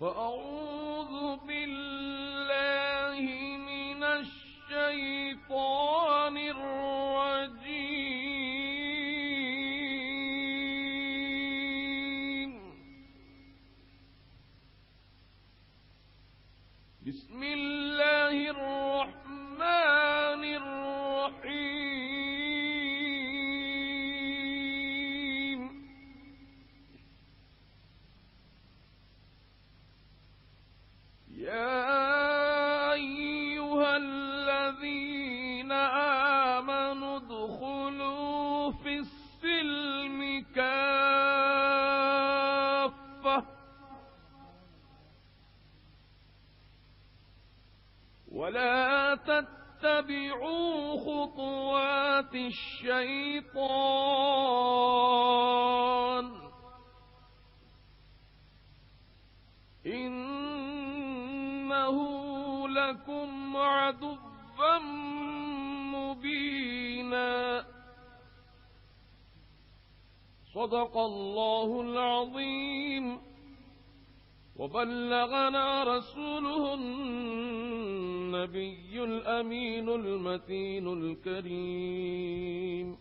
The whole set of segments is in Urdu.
فأعوذ بالله من الشيطان الرجيم. بسم الله الرحمن الرحيم. يا أيها الذين آمنوا ادخلوا في السلم كافة ولا تتبعوا خطوات الشيطان إنه لكم عدو مبينا. صدق الله العظيم. وبلغنا رسوله النبي الأمين المتين الكريم.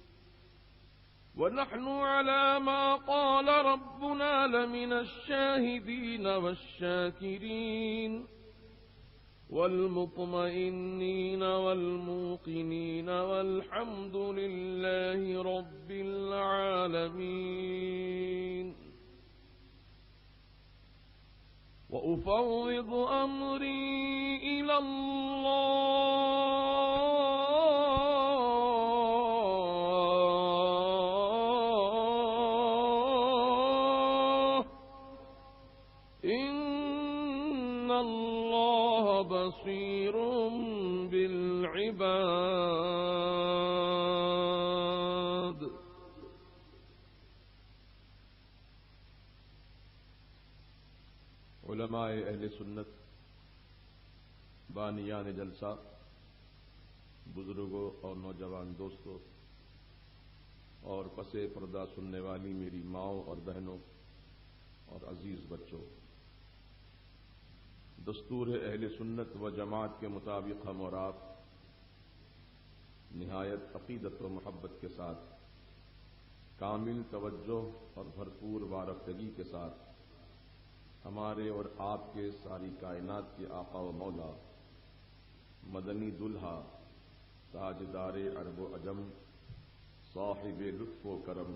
ونحن على ما قال ربنا لمن الشاهدين والشاكرين والمطمئنين والموقنين والحمد لله رب العالمين. وأفوض أمري إلى الله إن الله بصير بالعباد. علماء اہل سنت، بانیان جلسہ، بزرگوں اور نوجوان دوستوں اور پس پردہ سننے والی میری ماؤں اور بہنوں اور عزیز بچوں، دستور اہل سنت و جماعت کے مطابق ہم اور آپ نہایت عقیدت و محبت کے ساتھ، کامل توجہ اور بھرپور وارفتگی کے ساتھ ہمارے اور آپ کے ساری کائنات کے آقا و مولا، مدنی دلہا، تاجدار عرب و عجم، صاحب لطف و کرم،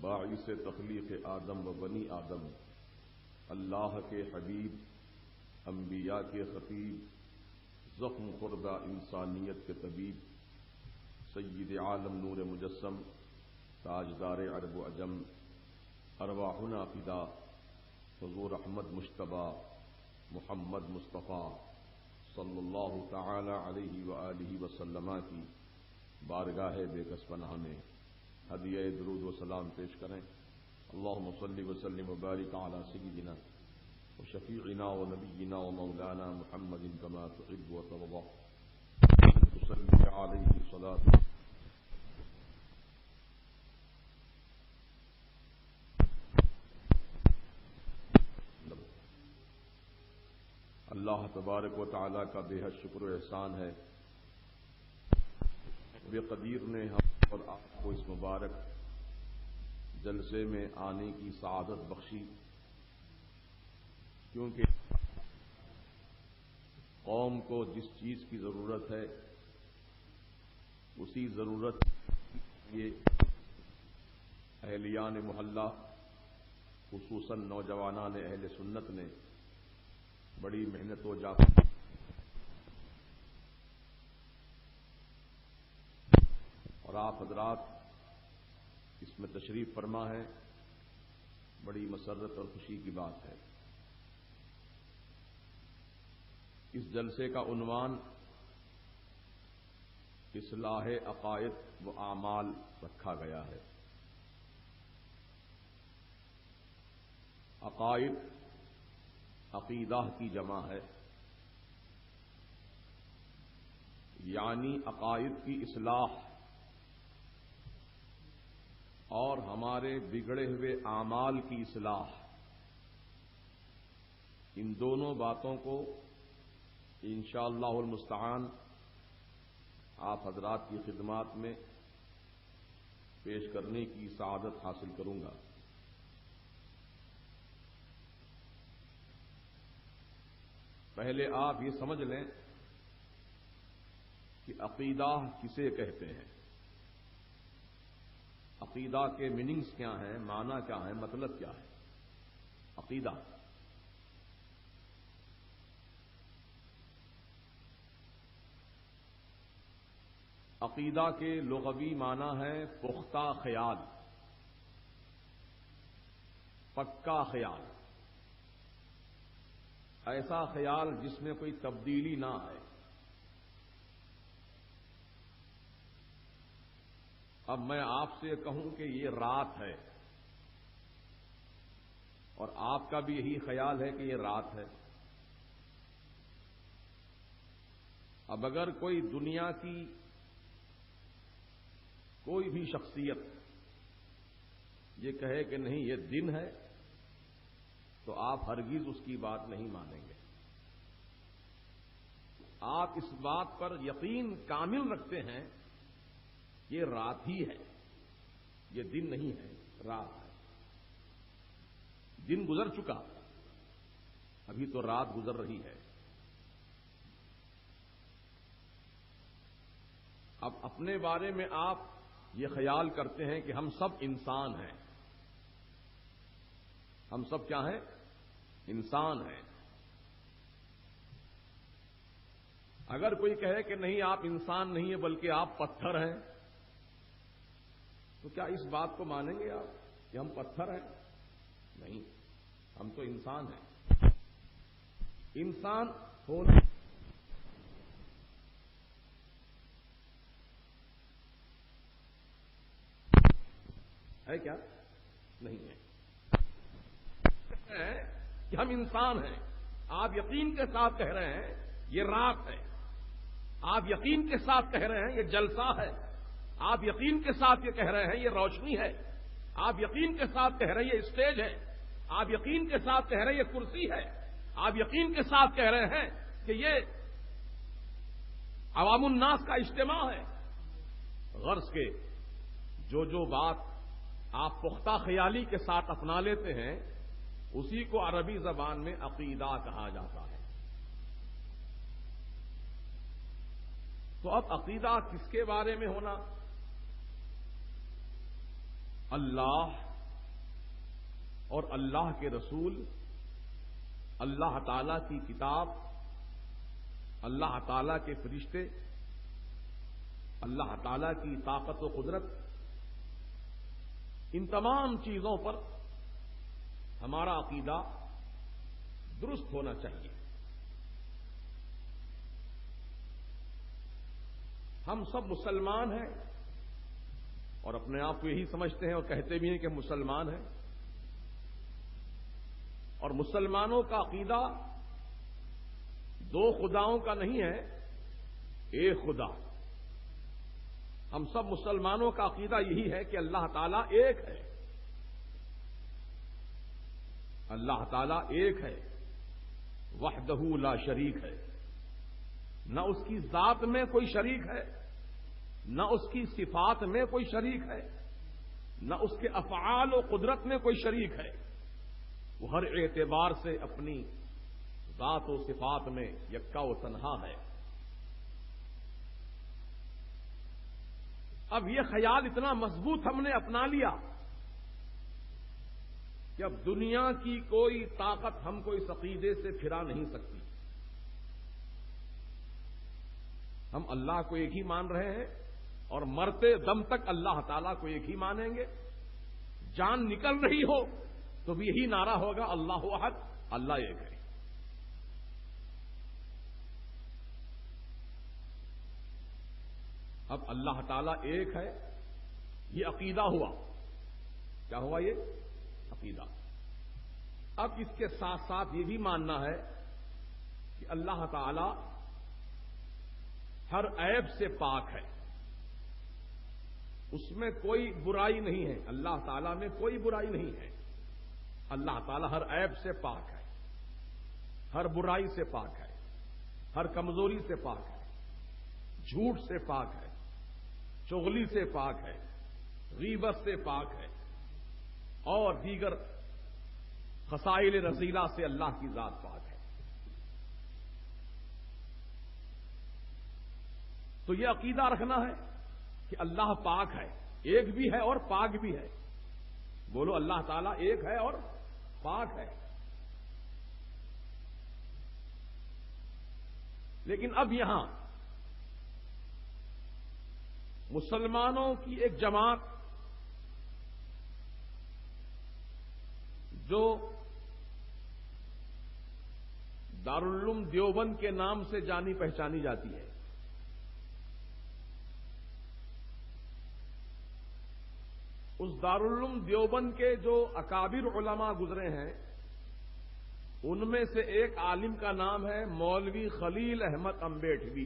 باعث تخلیق آدم و بنی آدم، اللہ کے حبیب، انبیاء کے خطیب، زخم خوردہ انسانیت کے طبیب، سید عالم نور مجسم، تاجدار عرب و عجم، ارواحنا فدا، حضور احمد مجتبی محمد مصطفیٰ صلی اللہ تعالی علیہ وآلہ وسلم کی بارگاہ بے کس پناہ میں ہدیہ درود و سلام پیش کریں. اللہم صلی وسلم وبارک علی سیدنا وشفیعنا ونبینا ومولانا محمد کما تحب وترضى. صلی علیہ صلاۃ اللہ تبارک و تعالی کا بے حد شکر و احسان ہے. بے قدیر نے ہم اور آپ کو اس مبارک جلسے میں آنے کی سعادت بخشی، کیونکہ قوم کو جس چیز کی ضرورت ہے اسی ضرورت یہ اہلیان محلہ، خصوصاً نوجوانان اہل سنت نے بڑی محنت و جات اور آپ حضرات اس میں تشریف فرما ہے. بڑی مسرت اور خوشی کی بات ہے. اس جلسے کا عنوان اصلاح عقائد و اعمال رکھا گیا ہے. عقائد عقیدہ کی جمع ہے، یعنی عقائد کی اصلاح اور ہمارے بگڑے ہوئے اعمال کی اصلاح. ان دونوں باتوں کو انشاءاللہ المستعان آپ حضرات کی خدمات میں پیش کرنے کی سعادت حاصل کروں گا۔ پہلے آپ یہ سمجھ لیں کہ عقیدہ کسے کہتے ہیں، عقیدہ کے میننگز کیا ہیں، معنی کیا ہے، مطلب کیا ہے۔ عقیدہ عقیدہ کے لغوی معنی ہے پختہ خیال، پکا خیال، ایسا خیال جس میں کوئی تبدیلی نہ آئے۔ اب میں آپ سے کہوں کہ یہ رات ہے اور آپ کا بھی یہی خیال ہے کہ یہ رات ہے۔ اب اگر کوئی دنیا کی کوئی بھی شخصیت یہ کہے کہ نہیں یہ دن ہے تو آپ ہرگز اس کی بات نہیں مانیں گے۔ آپ اس بات پر یقین کامل رکھتے ہیں یہ رات ہی ہے، یہ دن نہیں ہے، رات ہے۔ دن گزر چکا، ابھی تو رات گزر رہی ہے۔ اب اپنے بارے میں آپ یہ خیال کرتے ہیں کہ ہم سب انسان ہیں، ہم سب کیا ہیں؟ انسان ہیں۔ اگر کوئی کہے کہ نہیں آپ انسان نہیں ہیں بلکہ آپ پتھر ہیں، تو کیا اس بات کو مانیں گے آپ کہ ہم پتھر ہیں؟ نہیں، ہم تو انسان ہیں۔ انسان ہونا ہے کیا؟ نہیں ہے کہ ہم انسان ہیں۔ آپ یقین کے ساتھ کہہ رہے ہیں یہ رات ہے، آپ یقین کے ساتھ کہہ رہے ہیں یہ جلسہ ہے، آپ یقین کے ساتھ یہ کہہ رہے ہیں یہ روشنی ہے، آپ یقین کے ساتھ کہہ رہے ہیں یہ اسٹیج ہے، آپ یقین کے ساتھ کہہ رہے ہیں یہ کرسی ہے، آپ یقین کے ساتھ کہہ رہے ہیں کہ یہ عوام الناس کا اجتماع ہے۔ غرض کے جو بات آپ پختہ خیالی کے ساتھ اپنا لیتے ہیں اسی کو عربی زبان میں عقیدہ کہا جاتا ہے۔ تو اب عقیدہ کس کے بارے میں ہونا؟ اللہ اور اللہ کے رسول، اللہ تعالی کی کتاب، اللہ تعالی کے فرشتے، اللہ تعالی کی طاقت و قدرت، ان تمام چیزوں پر ہمارا عقیدہ درست ہونا چاہیے۔ ہم سب مسلمان ہیں اور اپنے آپ کو یہی سمجھتے ہیں اور کہتے بھی ہیں کہ مسلمان ہیں، اور مسلمانوں کا عقیدہ دو خداؤں کا نہیں ہے، ایک خدا۔ ہم سب مسلمانوں کا عقیدہ یہی ہے کہ اللہ تعالیٰ ایک ہے، اللہ تعالیٰ ایک ہے، وحدہ لا شریک ہے، نہ اس کی ذات میں کوئی شریک ہے، نہ اس کی صفات میں کوئی شریک ہے، نہ اس کے افعال و قدرت میں کوئی شریک ہے۔ وہ ہر اعتبار سے اپنی ذات و صفات میں یکا و تنہا ہے۔ اب یہ خیال اتنا مضبوط ہم نے اپنا لیا کہ اب دنیا کی کوئی طاقت ہم کو اس عقیدے سے پھرا نہیں سکتی۔ ہم اللہ کو ایک ہی مان رہے ہیں اور مرتے دم تک اللہ تعالیٰ کو ایک ہی مانیں گے۔ جان نکل رہی ہو تو بھی یہی نعرہ ہوگا اللہ احد، اللہ ایک ہے۔ اب اللہ تعالیٰ ایک ہے، یہ عقیدہ ہوا۔ کیا ہوا؟ یہ عقیدہ۔ اب اس کے ساتھ ساتھ یہ بھی ماننا ہے کہ اللہ تعالیٰ ہر عیب سے پاک ہے، اس میں کوئی برائی نہیں ہے، اللہ تعالیٰ میں کوئی برائی نہیں ہے، اللہ تعالیٰ ہر عیب سے پاک ہے۔ ہر برائی سے پاک ہے، ہر کمزوری سے پاک ہے، جھوٹ سے پاک ہے، چغلی سے پاک ہے، غیبت سے پاک ہے، اور دیگر خصائل رذیلہ سے اللہ کی ذات پاک ہے۔ تو یہ عقیدہ رکھنا ہے کہ اللہ پاک ہے، ایک بھی ہے اور پاک بھی ہے۔ بولو اللہ تعالیٰ ایک ہے اور پاک ہے۔ لیکن اب یہاں مسلمانوں کی ایک جماعت جو دارالعلوم دیوبند کے نام سے جانی پہچانی جاتی ہے، اس دارالعلوم دیوبند کے جو اکابر علماء گزرے ہیں ان میں سے ایک عالم کا نام ہے مولوی خلیل احمد امبیٹوی۔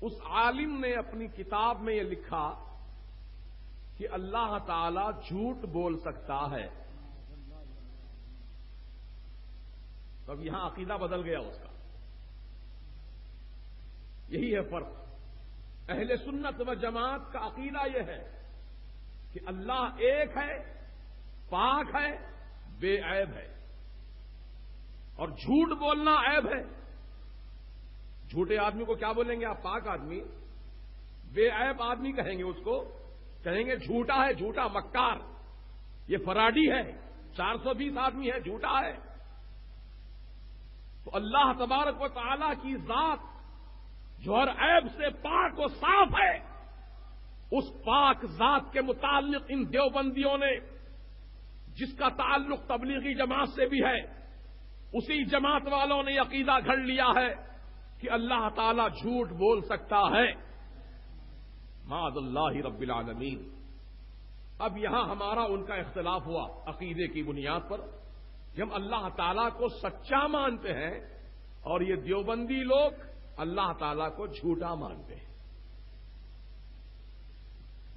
اس عالم نے اپنی کتاب میں یہ لکھا کہ اللہ تعالی جھوٹ بول سکتا ہے۔ اب یہاں عقیدہ بدل گیا اس کا۔ یہی ہے فرق۔ اہل سنت و جماعت کا عقیدہ یہ ہے کہ اللہ ایک ہے، پاک ہے، بے عیب ہے، اور جھوٹ بولنا عیب ہے۔ جھوٹے آدمی کو کیا بولیں گے آپ؟ پاک آدمی۔ بے عیب آدمی کہیں گے اس کو، کہیں گے جھوٹا ہے، جھوٹا مکار، یہ فراڈی ہے، 420 آدمی ہے، جھوٹا ہے۔ تو اللہ تبارک و تعالی کی ذات جو ہر عیب سے پاک و صاف ہے، اس پاک ذات کے متعلق ان دیوبندیوں نے، جس کا تعلق تبلیغی جماعت سے بھی ہے، اسی جماعت والوں نے عقیدہ گھڑ لیا ہے کہ اللہ تعالی جھوٹ بول سکتا ہے۔ معاذ اللہ رب العالمین۔ اب یہاں ہمارا ان کا اختلاف ہوا عقیدے کی بنیاد پر کہ ہم اللہ تعالیٰ کو سچا مانتے ہیں اور یہ دیوبندی لوگ اللہ تعالیٰ کو جھوٹا مانتے ہیں۔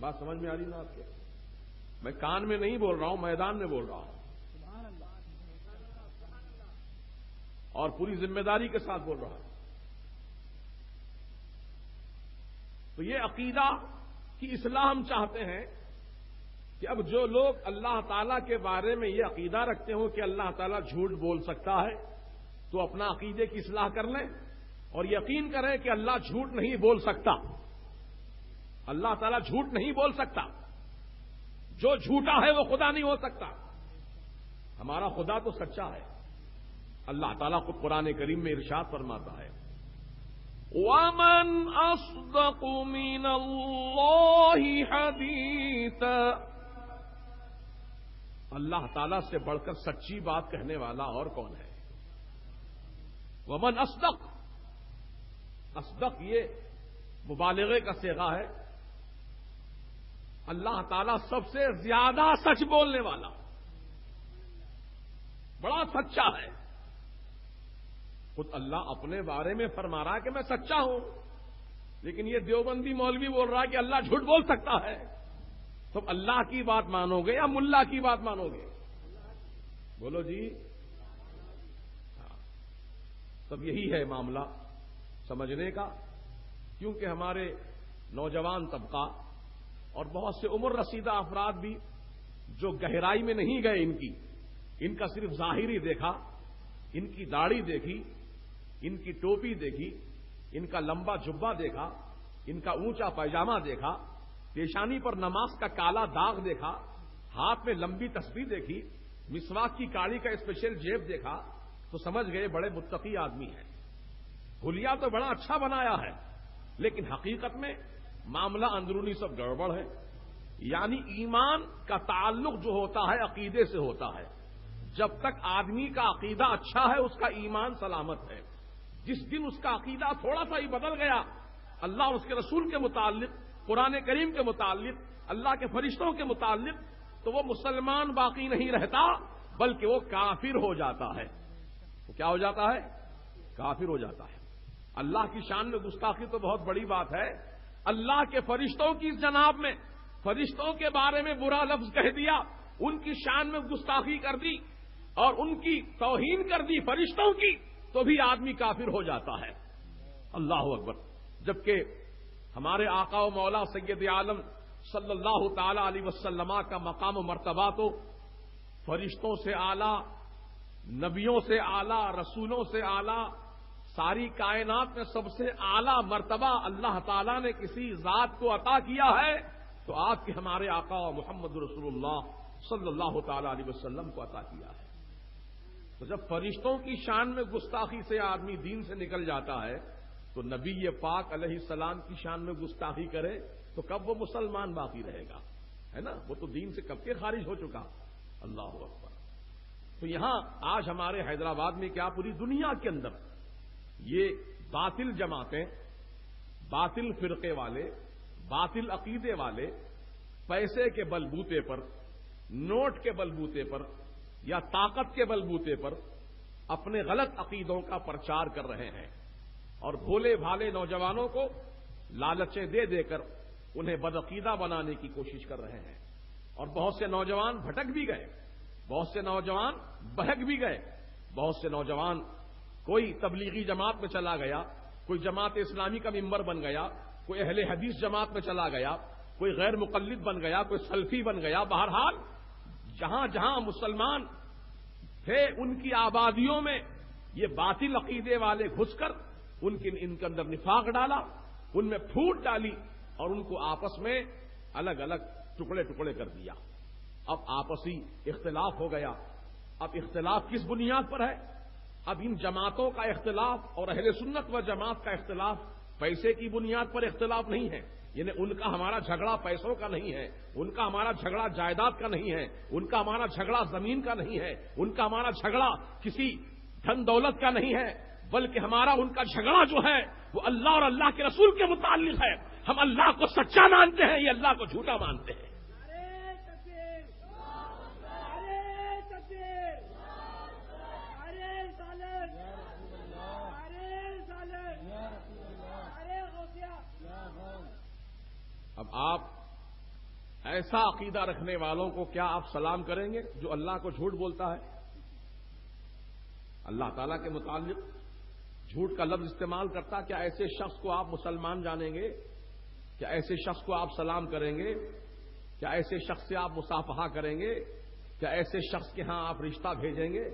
بات سمجھ میں آ رہی نا آپ کے؟ میں کان میں نہیں بول رہا ہوں، میدان میں بول رہا ہوں، اور پوری ذمہ داری کے ساتھ بول رہا ہوں۔ تو یہ عقیدہ کی اصلاح ہم چاہتے ہیں کہ اب جو لوگ اللہ تعالیٰ کے بارے میں یہ عقیدہ رکھتے ہوں کہ اللہ تعالیٰ جھوٹ بول سکتا ہے تو اپنا عقیدے کی اصلاح کر لیں اور یقین کریں کہ اللہ جھوٹ نہیں بول سکتا۔ اللہ تعالیٰ جھوٹ نہیں بول سکتا۔ جو جھوٹا ہے وہ خدا نہیں ہو سکتا۔ ہمارا خدا تو سچا ہے۔ اللہ تعالیٰ خود قرآن کریم میں ارشاد فرماتا ہے، وَمَنْ أَصْدَقُ مِنَ اللَّهِ حَدِيثًا۔ اللہ تعالیٰ سے بڑھ کر سچی بات کہنے والا اور کون ہے؟ ومن اصدق، اصدق یہ مبالغے کا صیغہ ہے۔ اللہ تعالیٰ سب سے زیادہ سچ بولنے والا، بڑا سچا ہے۔ خود اللہ اپنے بارے میں فرما رہا ہے کہ میں سچا ہوں، لیکن یہ دیوبندی مولوی بول رہا ہے کہ اللہ جھوٹ بول سکتا ہے۔ تم اللہ کی بات مانو گے یا ملا کی بات مانو گے؟ بولو جی۔ تب یہی ہے معاملہ سمجھنے کا، کیونکہ ہمارے نوجوان طبقہ اور بہت سے عمر رسیدہ افراد بھی جو گہرائی میں نہیں گئے ان کا صرف ظاہری دیکھا، ان کی داڑھی دیکھی، ان کی ٹوپی دیکھی، ان کا لمبا جبہ دیکھا، ان کا اونچا پائجامہ دیکھا، پیشانی پر نماز کا کالا داغ دیکھا، ہاتھ میں لمبی تسبیح دیکھی، مسواک کی کاڑی کا اسپیشل جیب دیکھا تو سمجھ گئے بڑے متقی آدمی ہیں۔ حلیہ تو بڑا اچھا بنایا ہے، لیکن حقیقت میں معاملہ اندرونی سب گڑبڑ ہے۔ یعنی ایمان کا تعلق جو ہوتا ہے عقیدے سے ہوتا ہے۔ جب تک آدمی کا عقیدہ اچھا ہے اس کا ایمان سلامت ہے۔ جس دن اس کا عقیدہ تھوڑا سا ہی بدل گیا اللہ اور اس کے رسول کے متعلق، قرآن کریم کے متعلق، اللہ کے فرشتوں کے متعلق، تو وہ مسلمان باقی نہیں رہتا بلکہ وہ کافر ہو جاتا ہے۔ وہ کیا ہو جاتا ہے؟ کافر ہو جاتا ہے۔ اللہ کی شان میں گستاخی تو بہت بڑی بات ہے۔ اللہ کے فرشتوں کی جناب میں فرشتوں کے بارے میں برا لفظ کہہ دیا ان کی شان میں گستاخی کر دی اور ان کی توہین کر دی فرشتوں کی تو بھی آدمی کافر ہو جاتا ہے۔ اللہ اکبر۔ جبکہ ہمارے آقا و مولا سید عالم صلی اللہ تعالی علیہ وسلم کا مقام و مرتبہ تو فرشتوں سے اعلیٰ، نبیوں سے اعلیٰ، رسولوں سے اعلیٰ، ساری کائنات میں سب سے اعلیٰ مرتبہ اللہ تعالیٰ نے کسی ذات کو عطا کیا ہے تو آپ کے ہمارے آقا محمد رسول اللہ صلی اللہ تعالی علیہ وسلم کو عطا کیا ہے۔ تو جب فرشتوں کی شان میں گستاخی سے آدمی دین سے نکل جاتا ہے تو نبی پاک علیہ السلام کی شان میں گستاخی کرے تو کب وہ مسلمان باقی رہے گا؟ ہے نا، وہ تو دین سے کب کے خارج ہو چکا۔ اللہ اکبر۔ تو یہاں آج ہمارے حیدرآباد میں کیا پوری دنیا کے اندر یہ باطل جماعتیں، باطل فرقے والے، باطل عقیدے والے پیسے کے بلبوتے پر، نوٹ کے بلبوتے پر یا طاقت کے بلبوتے پر اپنے غلط عقیدوں کا پرچار کر رہے ہیں اور بھولے بھالے نوجوانوں کو لالچیں دے دے کر انہیں بدعقیدہ بنانے کی کوشش کر رہے ہیں، اور بہت سے نوجوان بھٹک بھی گئے، بہت سے نوجوان بہک بھی گئے، بہت سے نوجوان کوئی تبلیغی جماعت میں چلا گیا، کوئی جماعت اسلامی کا ممبر بن گیا، کوئی اہل حدیث جماعت میں چلا گیا، کوئی غیر مقلد بن گیا، کوئی سلفی بن گیا۔ بہرحال جہاں جہاں مسلمان تھے ان کی آبادیوں میں یہ باطل عقیدے والے گھس کر ان کے اندر نفاق ڈالا، ان میں پھوٹ ڈالی اور ان کو آپس میں الگ الگ ٹکڑے ٹکڑے کر دیا۔ اب آپسی اختلاف ہو گیا۔ اب اختلاف کس بنیاد پر ہے؟ اب ان جماعتوں کا اختلاف اور اہل سنت و جماعت کا اختلاف پیسے کی بنیاد پر اختلاف نہیں ہے، یعنی ان کا ہمارا جھگڑا پیسوں کا نہیں ہے، ان کا ہمارا جھگڑا جائیداد کا نہیں ہے، ان کا ہمارا جھگڑا زمین کا نہیں ہے، ان کا ہمارا جھگڑا کسی دھن دولت کا نہیں ہے، بلکہ ہمارا ان کا جھگڑا جو ہے وہ اللہ اور اللہ کے رسول کے متعلق ہے۔ ہم اللہ کو سچا مانتے ہیں، یہ اللہ کو جھوٹا مانتے ہیں۔ اب آپ ایسا عقیدہ رکھنے والوں کو کیا آپ سلام کریں گے جو اللہ کو جھوٹ بولتا ہے؟ اللہ تعالیٰ کے متعلق جھوٹ کا لفظ استعمال کرتا، کیا ایسے شخص کو آپ مسلمان جانیں گے؟ کیا ایسے شخص کو آپ سلام کریں گے؟ کیا ایسے شخص سے آپ مصافحہ کریں گے؟ کیا ایسے شخص کے ہاں آپ رشتہ بھیجیں گے؟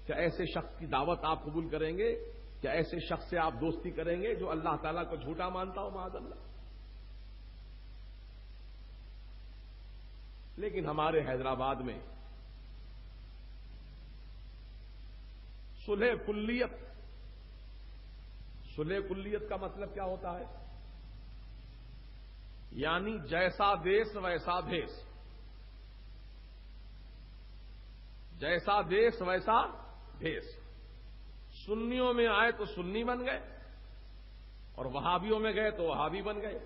کیا ایسے شخص کی دعوت آپ قبول کریں گے؟ کیا ایسے شخص سے آپ دوستی کریں گے جو اللہ تعالیٰ کو جھوٹا مانتا ہو معاذ اللہ؟ لیکن ہمارے حیدرآباد میں صلح کلیت کا مطلب کیا ہوتا ہے؟ یعنی جیسا دیس ویسا بھیس، جیسا دیس ویسا بھیس۔ سنیوں میں آئے تو سنی بن گئے اور وہابیوں میں گئے تو وہابی بن گئے۔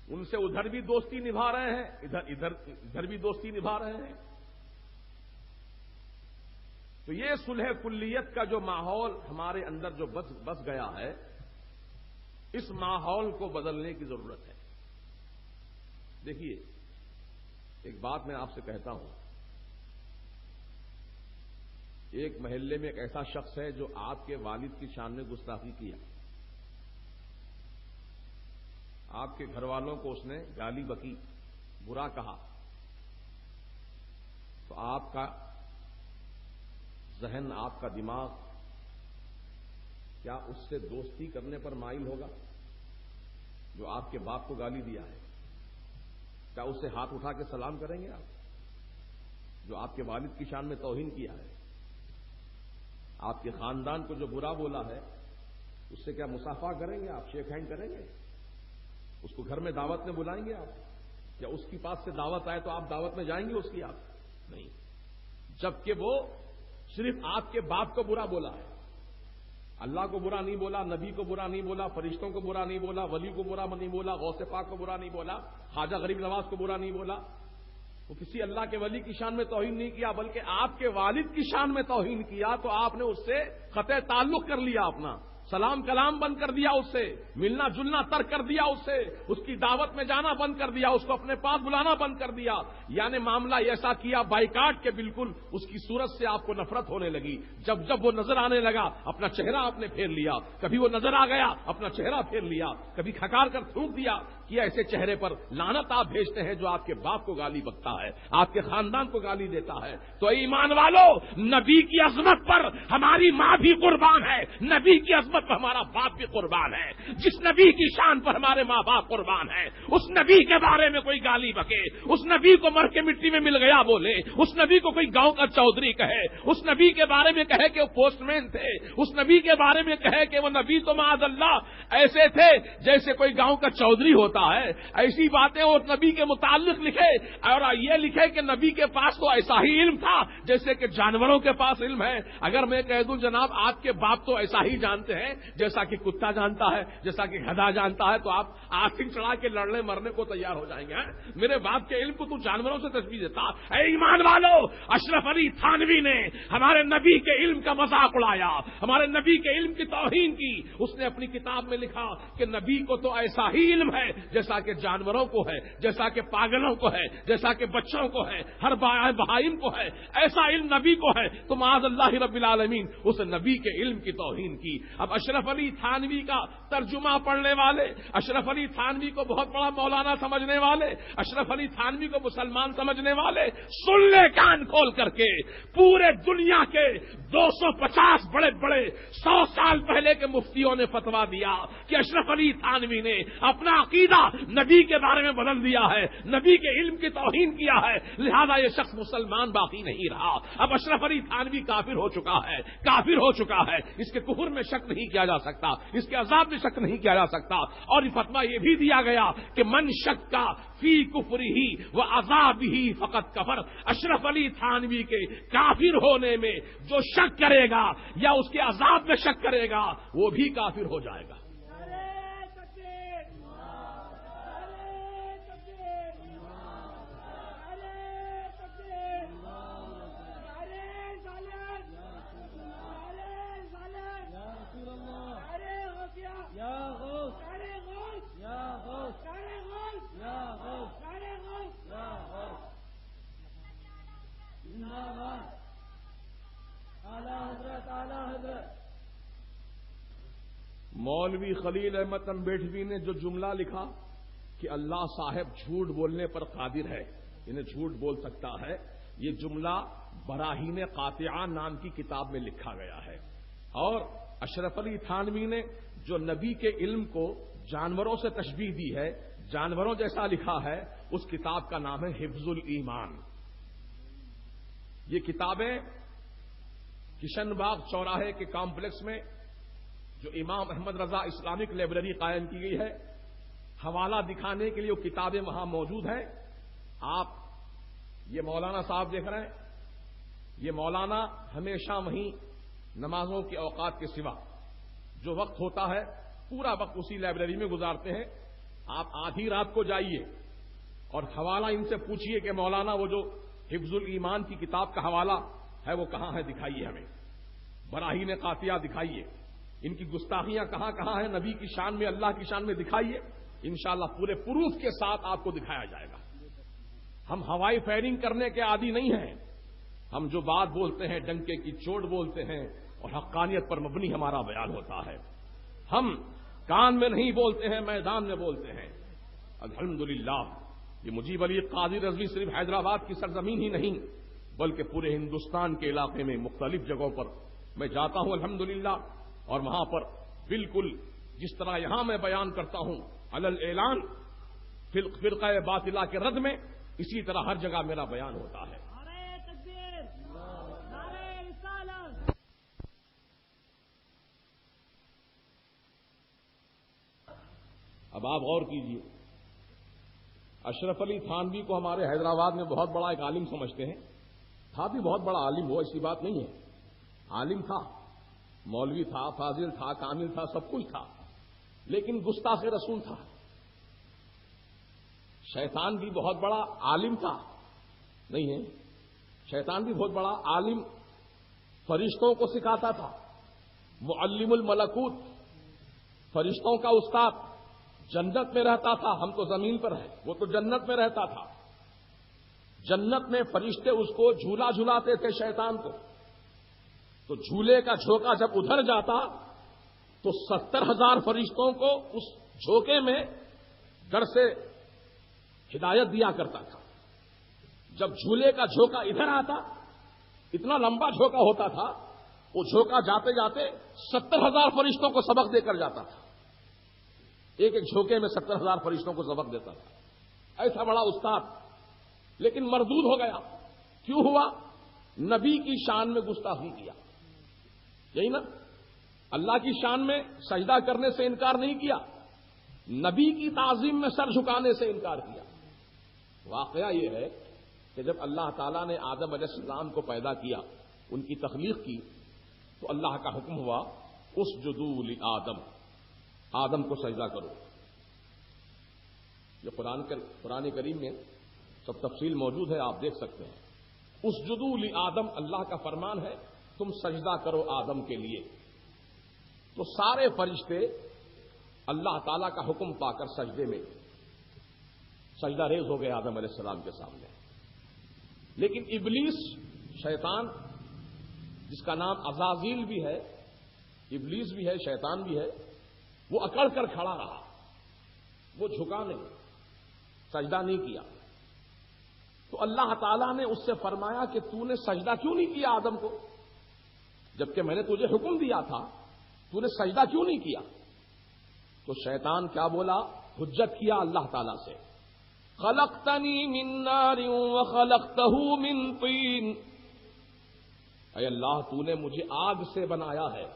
ان سے ادھر بھی دوستی نبھا رہے ہیں، ادھر بھی دوستی نبھا رہے ہیں۔ تو یہ صلح کلیت کا جو ماحول ہمارے اندر جو بس گیا ہے، اس ماحول کو بدلنے کی ضرورت ہے۔ دیکھیے، ایک بات میں آپ سے کہتا ہوں، ایک محلے میں ایک ایسا شخص ہے جو آپ کے والد کی شان میں گستاخی کیا، آپ کے گھر والوں کو اس نے گالی بکی، برا کہا، تو آپ کا ذہن، آپ کا دماغ کیا اس سے دوستی کرنے پر مائل ہوگا؟ جو آپ کے باپ کو گالی دیا ہے، کیا اسے ہاتھ اٹھا کے سلام کریں گے آپ؟ جو آپ کے والد کی شان میں توہین کیا ہے، آپ کے خاندان کو جو برا بولا ہے، اس سے کیا مصافحہ کریں گے آپ؟ شیک ہینڈ کریں گے؟ اس کو گھر میں دعوت میں بلائیں گے آپ؟ یا اس کے پاس سے دعوت آئے تو آپ دعوت میں جائیں گے اس کی؟ آپ نہیں، جبکہ وہ صرف آپ کے باپ کو برا بولا ہے، اللہ کو برا نہیں بولا، نبی کو برا نہیں بولا، فرشتوں کو برا نہیں بولا، ولی کو برا نہیں بولا، غوث پاک کو برا نہیں بولا، خواجہ غریب نواز کو برا نہیں بولا، وہ کسی اللہ کے ولی کی شان میں توہین نہیں کیا، بلکہ آپ کے والد کی شان میں توہین کیا، تو آپ نے اس سے قطع تعلق کر لیا اپنا، سلام کلام بند کر دیا اس سے، ملنا جلنا ترک کر دیا اس سے، اس کی دعوت میں جانا بند کر دیا، اس کو اپنے پاس بلانا بند کر دیا، یعنی معاملہ ایسا کیا بائیکاٹ کے بالکل اس کی صورت سے آپ کو نفرت ہونے لگی۔ جب جب وہ نظر آنے لگا اپنا چہرہ آپ نے پھیر لیا، کبھی وہ نظر آ گیا اپنا چہرہ پھیر لیا، کبھی کھکار کر تھوک دیا کہ ایسے چہرے پر لعنت آپ بھیجتے ہیں جو آپ کے باپ کو گالی بکتا ہے، آپ کے خاندان کو گالی دیتا ہے۔ تو ایمان والو، نبی کی عظمت پر ہماری ماں بھی قربان ہے، نبی کی عظمت پر ہمارا باپ بھی قربان ہے، جس نبی کی شان پر ہمارے ماں باپ قربان ہے، اس نبی کے بارے میں کوئی گالی بکے، اس نبی کو مر کے مٹی میں مل گیا بولے، اس نبی کو کوئی گاؤں کا چودھری کہے، اس نبی کے بارے میں کہے کہ وہ پوسٹ مین تھے، اس نبی کے بارے میں کہے کہ وہ نبی تو معاذ اللہ ایسے تھے جیسے کوئی گاؤں کا چودھری ہوتا ہے، ایسی باتیں اور نبی کے متعلق لکھے اور یہ لکھے کہ نبی کے پاس تو ایسا ہی علم تھا جیسے کہ جانوروں کے پاس علم ہے۔ اگر میں کہہ دوں جناب آپ کے باپ تو ایسا ہی جانتے ہیں جیسا کہ کتا جانتا ہے، جیسا کہ گدھا جانتا ہے، تو آپ آسن چڑھا کے لڑنے مرنے کو تیار ہو جائیں گے۔ میرے باپ کے علم کو تو جانوروں سے تشبیہ دیتا۔ اے ایمان والو، اشرف علی تھانوی نے ہمارے نبی کے علم کا مذاق اڑایا، ہمارے نبی کے علم کی توہین کی۔ اس نے اپنی کتاب میں لکھا کہ نبی کو تو ایسا ہی علم ہے جیسا کہ جانوروں کو ہے، جیسا کہ پاگلوں کو ہے، جیسا کہ بچوں کو ہے، ہر بہائم کو ہے، ایسا علم نبی کو ہے۔ تو معاذ اللہ رب العالمین اس نبی کے علم کی توہین کی۔ اب اشرف علی تھانوی کا ترجمہ پڑھنے والے، اشرف علی تھانوی کو بہت بڑا مولانا سمجھنے والے، اشرف علی تھانوی کو مسلمان سمجھنے والے، سن لے کان کھول کر کے، پورے دنیا کے 250 بڑے بڑے 100 سال پہلے کے مفتیوں نے فتویٰ دیا کہ اشرف علی تھانوی نے اپنا عقیدہ نبی کے بارے میں بدل دیا ہے، نبی کے علم کی توہین کیا ہے، لہذا یہ شخص مسلمان باقی نہیں رہا۔ اب اشرف علی تھانوی کافر ہو چکا ہے، کافر ہو چکا ہے، اس کے کفر میں شک نہیں کیا جا سکتا، اس کے عذاب میں شک نہیں کیا جا سکتا۔ اور یہ فتویٰ یہ بھی دیا گیا کہ من شک کا فی کفرہ و عذابہ فقط کفر۔ اشرف علی تھانوی کے کافر ہونے میں جو شک کرے گا یا اس کے عذاب میں شک کرے گا وہ بھی کافر ہو جائے گا۔ مولوی خلیل احمد انبیٹوی نے جو جملہ لکھا کہ اللہ صاحب جھوٹ بولنے پر قادر ہے، انہیں جھوٹ بول سکتا ہے، یہ جملہ براہین قاطعہ نام کی کتاب میں لکھا گیا ہے۔ اور اشرف علی تھانوی نے جو نبی کے علم کو جانوروں سے تشبیہ دی ہے، جانوروں جیسا لکھا ہے، اس کتاب کا نام ہے حفظ الایمان۔ یہ کتابیں کشن باغ چوراہے کے کمپلیکس میں جو امام احمد رضا اسلامک لائبریری قائم کی گئی ہے، حوالہ دکھانے کے لیے وہ کتابیں وہاں موجود ہیں۔ آپ یہ مولانا صاحب دیکھ رہے ہیں، یہ مولانا ہمیشہ وہیں نمازوں کے اوقات کے سوا جو وقت ہوتا ہے پورا وقت اسی لائبریری میں گزارتے ہیں۔ آپ آدھی رات کو جائیے اور حوالہ ان سے پوچھیے کہ مولانا وہ جو حفظ الایمان کی کتاب کا حوالہ ہے وہ کہاں ہے، دکھائیے ہمیں، براہین قاطعہ دکھائیے، ان کی گستاخیاں کہاں کہاں ہیں، نبی کی شان میں اللہ کی شان میں دکھائیے، انشاءاللہ پورے پروف کے ساتھ آپ کو دکھایا جائے گا۔ ہم ہوائی فائرنگ کرنے کے عادی نہیں ہیں، ہم جو بات بولتے ہیں ڈنکے کی چوٹ بولتے ہیں اور حقانیت پر مبنی ہمارا بیان ہوتا ہے۔ ہم کان میں نہیں بولتے ہیں، میدان میں بولتے ہیں۔ الحمدللہ یہ مجیب علی قادری رضوی صرف حیدرآباد کی سرزمین ہی نہیں بلکہ پورے ہندوستان کے علاقے میں مختلف جگہوں پر میں جاتا ہوں الحمدللہ، اور وہاں پر بالکل جس طرح یہاں میں بیان کرتا ہوں علل اعلان فرقہ باطلہ کے رد میں، اسی طرح ہر جگہ میرا بیان ہوتا ہے۔ اب آپ غور کیجیے، اشرف علی تھانوی کو ہمارے حیدرآباد میں بہت بڑا ایک عالم سمجھتے ہیں، تھا بھی بہت بڑا عالم، وہ ایسی بات نہیں ہے، عالم تھا، مولوی تھا، فاضل تھا، کامل تھا، سب کچھ تھا، لیکن گستاخ رسول تھا۔ شیطان بھی بہت بڑا عالم تھا، نہیں ہے، شیطان بھی بہت بڑا عالم، فرشتوں کو سکھاتا تھا، معلم الملکوت فرشتوں کا استاد جنت میں رہتا تھا، ہم تو زمین پر ہیں، وہ تو جنت میں رہتا تھا۔ جنت میں فرشتے اس کو جھولا جھلاتے تھے شیطان کو، تو جھولے کا جھوکا جب ادھر جاتا تو 70,000 فرشتوں کو اس جھوکے میں در سے ہدایت دیا کرتا تھا۔ جب جھولے کا جھوکا ادھر آتا، اتنا لمبا جھوکا ہوتا تھا، وہ جھوکا جاتے جاتے 70,000 فرشتوں کو سبق دے کر جاتا تھا۔ ایک ایک جھوکے میں 70,000 فرشتوں کو سبق دیتا تھا، ایسا بڑا استاد، لیکن مردود ہو گیا۔ کیوں ہوا؟ نبی کی شان میں گستاخی کیا، یہی نا؟ اللہ کی شان میں سجدہ کرنے سے انکار نہیں کیا، نبی کی تعظیم میں سر جھکانے سے انکار کیا۔ واقعہ یہ ہے کہ جب اللہ تعالیٰ نے آدم علیہ السلام کو پیدا کیا، ان کی تخلیق کی، تو اللہ کا حکم ہوا اسجدوا لآدم، آدم کو سجدہ کرو۔ یہ قرآن کریم میں سب تفصیل موجود ہے، آپ دیکھ سکتے ہیں۔ اسجدوا لآدم اللہ کا فرمان ہے، تم سجدہ کرو آدم کے لیے۔ تو سارے فرشتے اللہ تعالیٰ کا حکم پا کر سجدے میں سجدہ ریز ہو گئے آدم علیہ السلام کے سامنے۔ لیکن ابلیس شیطان، جس کا نام عزازیل بھی ہے، ابلیس بھی ہے، شیطان بھی ہے، وہ اکڑ کر کھڑا رہا، وہ جھکا نہیں، سجدہ نہیں کیا۔ تو اللہ تعالیٰ نے اس سے فرمایا کہ تو نے سجدہ کیوں نہیں کیا آدم کو؟ جبکہ میں نے تجھے حکم دیا تھا، تو نے سجدہ کیوں نہیں کیا؟ تو شیطان کیا بولا؟ حجت کیا اللہ تعالیٰ سے، خلقتنی من نار وخلقتہ من طین، اے اللہ تو نے مجھے آگ سے بنایا ہے۔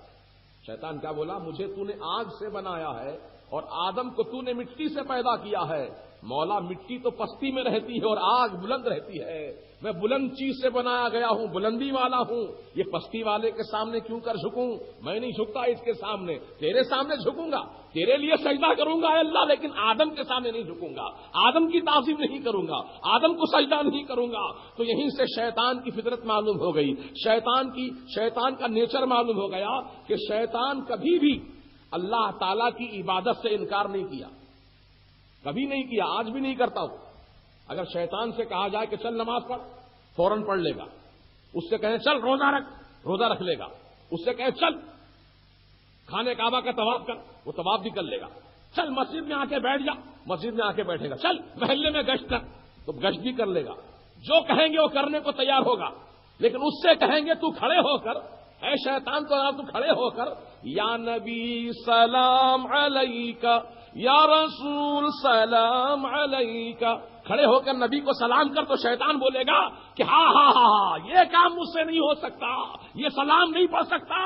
شیطان کیا بولا؟ مجھے تو نے آگ سے بنایا ہے اور آدم کو تو نے مٹی سے پیدا کیا ہے۔ مولا مٹی تو پستی میں رہتی ہے اور آگ بلند رہتی ہے، میں بلند چیز سے بنایا گیا ہوں، بلندی والا ہوں، یہ پستی والے کے سامنے کیوں کر جھکوں؟ میں نہیں جھکتا اس کے سامنے، تیرے سامنے جھکوں گا، تیرے لیے سجدہ کروں گا اے اللہ، لیکن آدم کے سامنے نہیں جھکوں گا، آدم کی تعظیم نہیں کروں گا، آدم کو سجدہ نہیں کروں گا۔ تو یہیں سے شیطان کی فطرت معلوم ہو گئی، شیطان کا نیچر معلوم ہو گیا کہ شیطان کبھی بھی اللہ تعالیٰ کی عبادت سے انکار نہیں کیا، کبھی نہیں کیا، آج بھی نہیں کرتا ہوں۔ اگر شیطان سے کہا جائے کہ چل نماز پڑھ، فوراً پڑھ لے گا۔ اس سے کہیں چل روزہ رکھ لے گا۔ اس سے کہیں چل خانے کعبہ کا طواف کر، وہ طواف بھی کر لے گا۔ چل مسجد میں آ کے بیٹھ جا، مسجد میں آ کے بیٹھے گا۔ چل محلے میں گشت کر، تو گشت بھی کر لے گا۔ جو کہیں گے وہ کرنے کو تیار ہوگا۔ لیکن اس سے کہیں گے تو کھڑے ہو کر، اے شیطان تو کھڑے ہو کر یا نبی سلام علیکہ، یا رسول سلام علیکہ، کھڑے ہو کر نبی کو سلام کر، تو شیطان بولے گا کہ ہاں یہ کام مجھ سے نہیں ہو سکتا، یہ سلام نہیں پڑھ سکتا،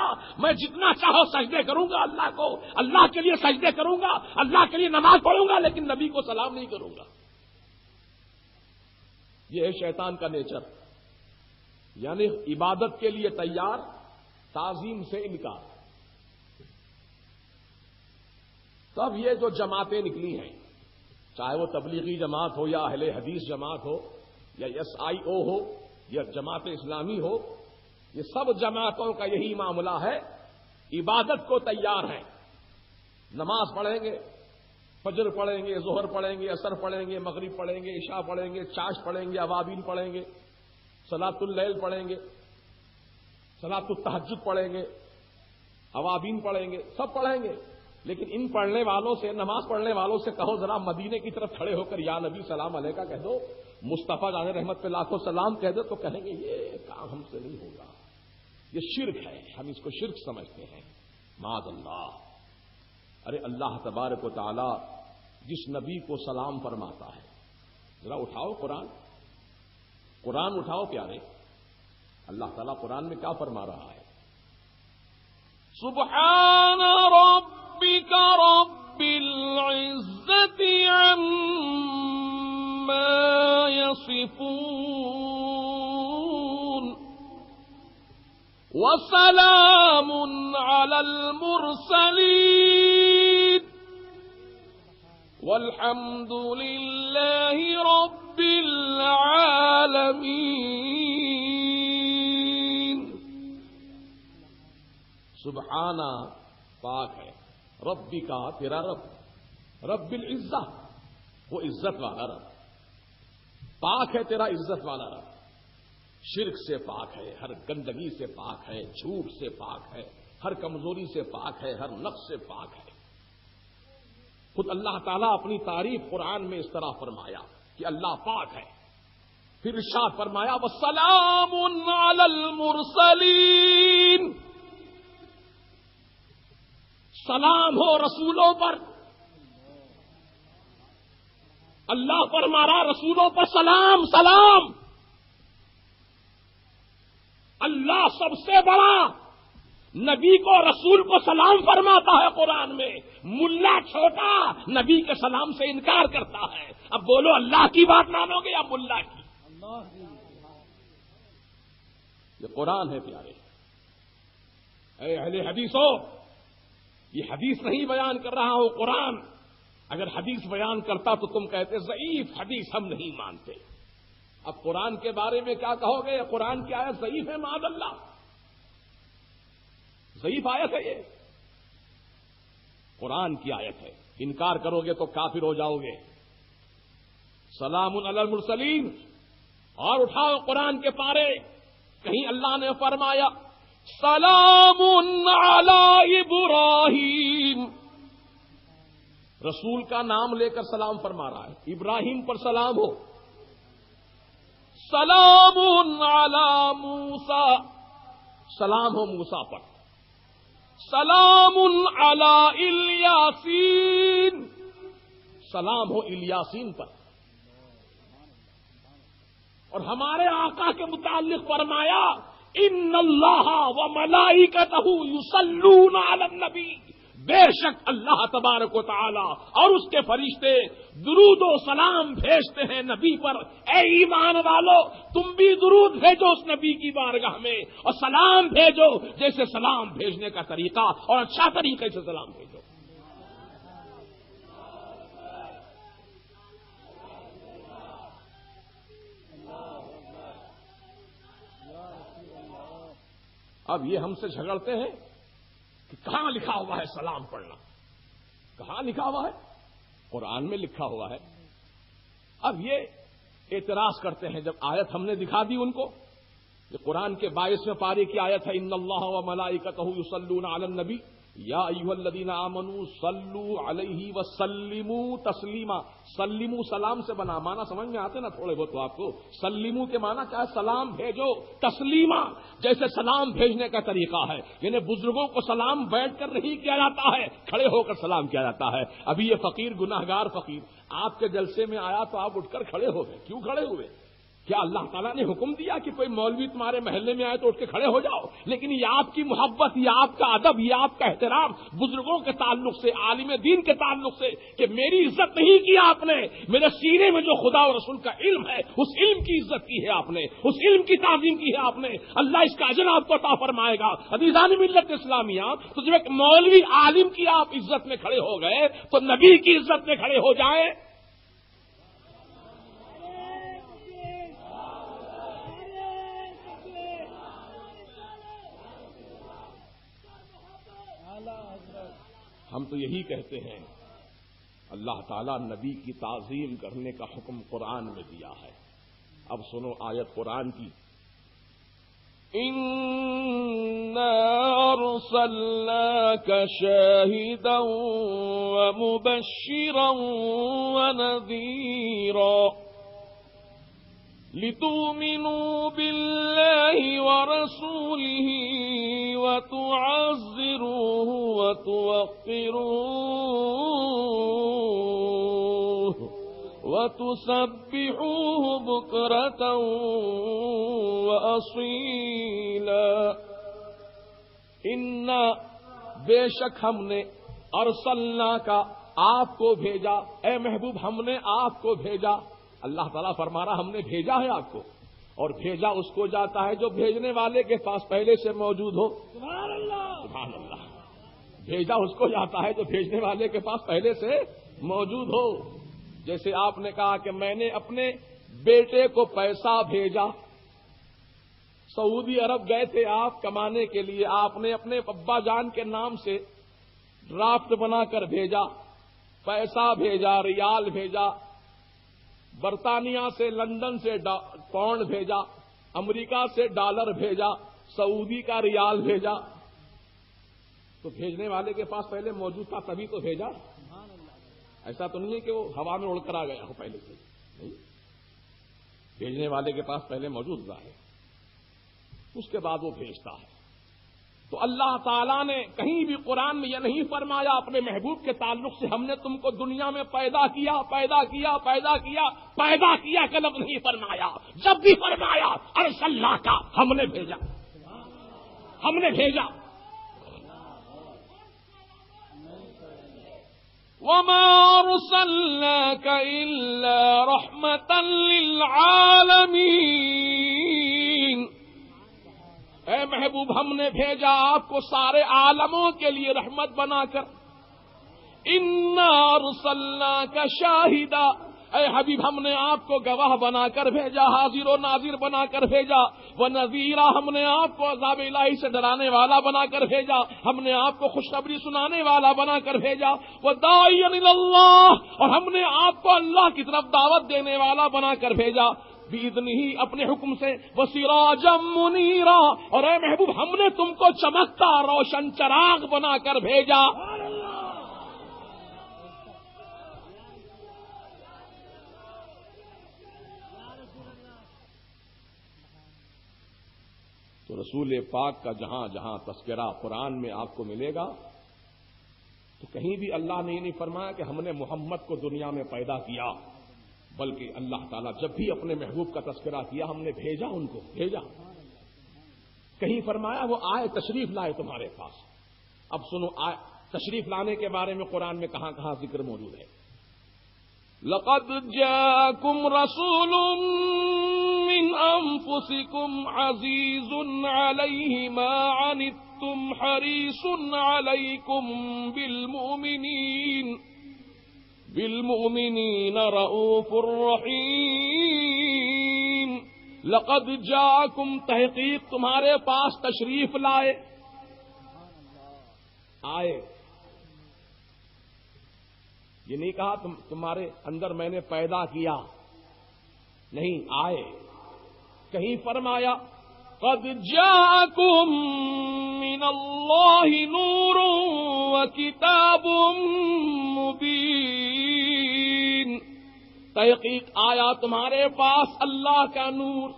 میں جتنا چاہو سجدے کروں گا اللہ کو، اللہ کے لیے سجدے کروں گا، اللہ کے لیے نماز پڑھوں گا، لیکن نبی کو سلام نہیں کروں گا۔ یہ ہے شیطان کا نیچر، یعنی عبادت کے لیے تیار، تعظیم سے انکار۔ تب یہ جو جماعتیں نکلی ہیں، چاہے وہ تبلیغی جماعت ہو یا اہل حدیث جماعت ہو یا SIO ہو یا جماعت اسلامی ہو، یہ سب جماعتوں کا یہی معاملہ ہے، عبادت کو تیار ہیں، نماز پڑھیں گے، فجر پڑھیں گے، ظہر پڑھیں گے، عصر پڑھیں گے، مغرب پڑھیں گے، عشاء پڑھیں گے، چاش پڑھیں گے، اوابین پڑھیں گے، صلاۃ اللیل پڑھیں گے، صلاۃ التہجد پڑھیں گے، اوابین پڑھیں گے، سب پڑھیں گے۔ لیکن ان پڑھنے والوں سے، نماز پڑھنے والوں سے کہو ذرا مدینے کی طرف کھڑے ہو کر یا نبی سلام علیکہ کہہ دو، مصطفیٰ جان رحمت پہ لاکھوں سلام کہہ دو، تو کہیں گے یہ کام ہم سے نہیں ہوگا، یہ شرک ہے، ہم اس کو شرک سمجھتے ہیں، معاذ اللہ۔ ارے اللہ تبارک و تعالی جس نبی کو سلام فرماتا ہے، ذرا اٹھاؤ قرآن اٹھاؤ پیارے، اللہ تعالیٰ قرآن میں کیا فرما رہا ہے؟ سبحان ربک رب العزت عما یصفون وسلام علی المرسلین والحمد للہ رب العالمین۔ سبحانہ پاک ہے، ربی کا تیرا رب، رب العزہ وہ عزت والا رب، پاک ہے تیرا عزت والا رب، شرک سے پاک ہے، ہر گندگی سے پاک ہے، جھوٹ سے پاک ہے، ہر کمزوری سے پاک ہے، ہر نقص سے پاک ہے۔ خود اللہ تعالیٰ اپنی تعریف قرآن میں اس طرح فرمایا کہ اللہ پاک ہے، پھر ارشاد فرمایا وَسَلَامٌ عَلَى الْمُرْسَلِينَ، سلام ہو رسولوں پر۔ اللہ فرما رہا رسولوں پر سلام سلام۔ اللہ سب سے بڑا نبی کو رسول کو سلام فرماتا ہے قرآن میں، ملا چھوٹا نبی کے سلام سے انکار کرتا ہے۔ اب بولو اللہ کی بات مانو گے یا ملا کی؟ یہ قرآن ہے پیارے، اے اہل حدیثو، یہ حدیث نہیں بیان کر رہا ہوں قرآن۔ اگر حدیث بیان کرتا تو تم کہتے ضعیف حدیث ہم نہیں مانتے۔ اب قرآن کے بارے میں کیا کہو گے؟ قرآن کی آیت ضعیف ہے، معاذ اللہ، ضعیف آیت ہے یہ، قرآن کی آیت ہے، انکار کرو گے تو کافر ہو جاؤ گے۔ سلام علی المرسلین، اور اٹھاؤ قرآن کے پارے، کہیں اللہ نے فرمایا سلام علی ابراہیم، رسول کا نام لے کر سلام فرما رہا ہے، ابراہیم پر سلام ہو۔ سلام علی موسیٰ، سلام ہو موسیٰ پر۔ سلام علی الیاسین، سلام ہو الیاسین پر۔ اور ہمارے آقا کے متعلق فرمایا ان اللہ وملائکتہ یصلون علی النبی، بے شک اللہ تبارک و تعالی اور اس کے فرشتے درود و سلام بھیجتے ہیں نبی پر۔ اے ایمان والو، تم بھی درود بھیجو اس نبی کی بارگاہ میں، اور سلام بھیجو جیسے سلام بھیجنے کا طریقہ، اور اچھا طریقے سے سلام بھیجو۔ اب یہ ہم سے جھگڑتے ہیں کہ کہاں لکھا ہوا ہے سلام پڑھنا، کہاں لکھا ہوا ہے؟ قرآن میں لکھا ہوا ہے۔ اب یہ اعتراض کرتے ہیں جب آیت ہم نے دکھا دی ان کو، یہ قرآن کے 22ویں پارے کی آیت ہے ان اللہ وملائکتہ یصلون علی النبی یا ایھا الذین آمنوا صلوا علیہ وسلموا تسلیما۔ سلموا سلام سے بنا، معنی سمجھ میں آتے نا تھوڑے بہت تو آپ کو۔ سلموا کے معنی کیا ہے؟ سلام بھیجو، تسلیما جیسے سلام بھیجنے کا طریقہ ہے، یعنی بزرگوں کو سلام بیٹھ کر نہیں کیا جاتا ہے، کھڑے ہو کر سلام کیا جاتا ہے۔ ابھی یہ فقیر گناہگار فقیر آپ کے جلسے میں آیا تو آپ اٹھ کر کھڑے ہو گئے، کیوں کھڑے ہوئے؟ کیا اللہ تعالیٰ نے حکم دیا کہ کوئی مولوی تمہارے محلے میں آئے تو اٹھ کے کھڑے ہو جاؤ؟ لیکن یہ آپ کی محبت، یہ آپ کا ادب، یہ آپ کا احترام بزرگوں کے تعلق سے، عالم دین کے تعلق سے، کہ میری عزت نہیں کی آپ نے، میرے سینے میں جو خدا اور رسول کا علم ہے اس علم کی عزت کی ہے آپ نے، اس علم کی تعظیم کی ہے آپ نے، اللہ اس کا اجر آپ کو عطا فرمائے گا۔ عزیزان ملت اسلامیہ، تو جب ایک مولوی عالم کی آپ عزت میں کھڑے ہو گئے تو نبی کی عزت میں کھڑے ہو جائیں۔ ہم تو یہی کہتے ہیں، اللہ تعالیٰ نبی کی تعظیم کرنے کا حکم قرآن میں دیا ہے۔ اب سنو آیت قرآن کی، إِنَّا أَرْسَلْنَاكَ شَاهِدًا وَمُبَشِّرًا وَنَذِيرًا لِتُؤْمِنُوا بِاللَّهِ وَرَسُولِهِ وَتُعَزِّرُوهُ وَتُوَقِّرُوهُ وَتُسَبِّحُوهُ بُكْرَةً وَأَصِيلًا۔ اِنَّا بے شک ہم نے، ارسلنا کا آپ کو بھیجا، اے محبوب ہم نے آپ کو بھیجا۔ اللہ تعالیٰ فرما رہا ہم نے بھیجا ہے آپ کو، اور بھیجا اس کو جاتا ہے جو بھیجنے والے کے پاس پہلے سے موجود ہو۔ سبحان اللہ، سبحان اللہ۔ بھیجا اس کو جاتا ہے جو بھیجنے والے کے پاس پہلے سے موجود ہو۔ جیسے آپ نے کہا کہ میں نے اپنے بیٹے کو پیسہ بھیجا، سعودی عرب گئے تھے آپ کمانے کے لیے، آپ نے اپنے ابا جان کے نام سے ڈرافٹ بنا کر بھیجا، پیسہ بھیجا، ریال بھیجا، برطانیہ سے لندن سے پاؤنڈ بھیجا، امریکہ سے ڈالر بھیجا، سعودی کا ریال بھیجا، تو بھیجنے والے کے پاس پہلے موجود تھا تبھی تو بھیجا. ایسا تو نہیں ہے کہ وہ ہوا میں اڑ کر آ گیا ہو پہلے سے، نہیں، بھیجنے والے کے پاس پہلے موجود رہا ہے، اس کے بعد وہ بھیجتا ہے. تو اللہ تعالیٰ نے کہیں بھی قرآن میں یہ نہیں فرمایا اپنے محبوب کے تعلق سے ہم نے تم کو دنیا میں پیدا کیا پیدا کیا پیدا کیا پیدا کیا کا لفظ نہیں فرمایا. جب بھی فرمایا ارسلنا کا، ہم نے بھیجا، ہم نے بھیجا. وما ارسلناك الا رحمة للعالمين. اے محبوب ہم نے بھیجا آپ کو سارے عالموں کے لیے رحمت بنا کر. انا ارسلناک شاہدا، اے حبیب ہم نے آپ کو گواہ بنا کر بھیجا، حاضر و ناظر بنا کر بھیجا. ونذیرا، ہم نے آپ کو عذاب الہی سے ڈرانے والا بنا کر بھیجا، ہم نے آپ کو خوشخبری سنانے والا بنا کر بھیجا. وداعیا الی اللہ، اور ہم نے آپ کو اللہ کی طرف دعوت دینے والا بنا کر بھیجا. بِإِذْنِهِ، اپنے حکم سے. وَسِرَاجًا مُنِيرًا، اور اے محبوب ہم نے تم کو چمکتا روشن چراغ بنا کر بھیجا. تو رسول پاک کا جہاں جہاں تذکرہ قرآن میں آپ کو ملے گا تو کہیں بھی اللہ نے یہ نہیں فرمایا کہ ہم نے محمد کو دنیا میں پیدا کیا، بلکہ اللہ تعالیٰ جب بھی اپنے محبوب کا تذکرہ کیا ہم نے بھیجا، ان کو بھیجا. کہیں فرمایا وہ آئے تشریف لائے تمہارے پاس. اب سنو تشریف لانے کے بارے میں قرآن میں کہاں کہاں ذکر موجود ہے. لقد جاءكم رسول من انفسكم عزيز عليه ما عنتم حريص عليكم بالمؤمنين رؤوف رحيم. لقد جاءكم، تحقیق تمہارے پاس تشریف لائے، آئے. یہ نہیں کہا تمہارے اندر میں نے پیدا کیا، نہیں، آئے. کہیں فرمایا قد جاءكم من اللہ نور وکتاب مبین. تحقیق آیا تمہارے پاس اللہ کا نور.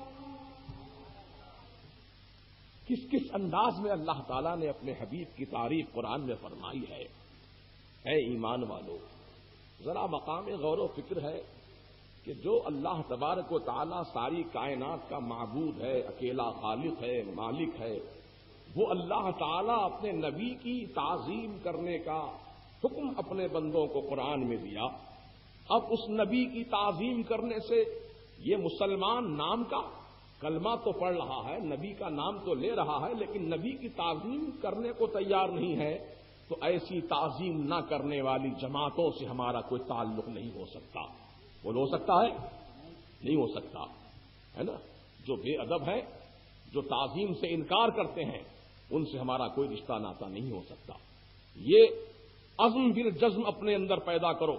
کس کس انداز میں اللہ تعالیٰ نے اپنے حبیب کی تعریف قرآن میں فرمائی ہے. اے ایمان والو، ذرا مقام غور و فکر ہے کہ جو اللہ تبارک و تعالیٰ ساری کائنات کا معبود ہے، اکیلا خالق ہے، مالک ہے، وہ اللہ تعالیٰ اپنے نبی کی تعظیم کرنے کا حکم اپنے بندوں کو قرآن میں دیا. اب اس نبی کی تعظیم کرنے سے یہ مسلمان نام کا کلمہ تو پڑھ رہا ہے، نبی کا نام تو لے رہا ہے، لیکن نبی کی تعظیم کرنے کو تیار نہیں ہے، تو ایسی تعظیم نہ کرنے والی جماعتوں سے ہمارا کوئی تعلق نہیں ہو سکتا. وہ ہو سکتا ہے؟ نہیں ہو سکتا، ہے نا. جو بے ادب ہے، جو تعظیم سے انکار کرتے ہیں، ان سے ہمارا کوئی رشتہ ناتا نہیں ہو سکتا. یہ عزم بالجزم اپنے اندر پیدا کرو،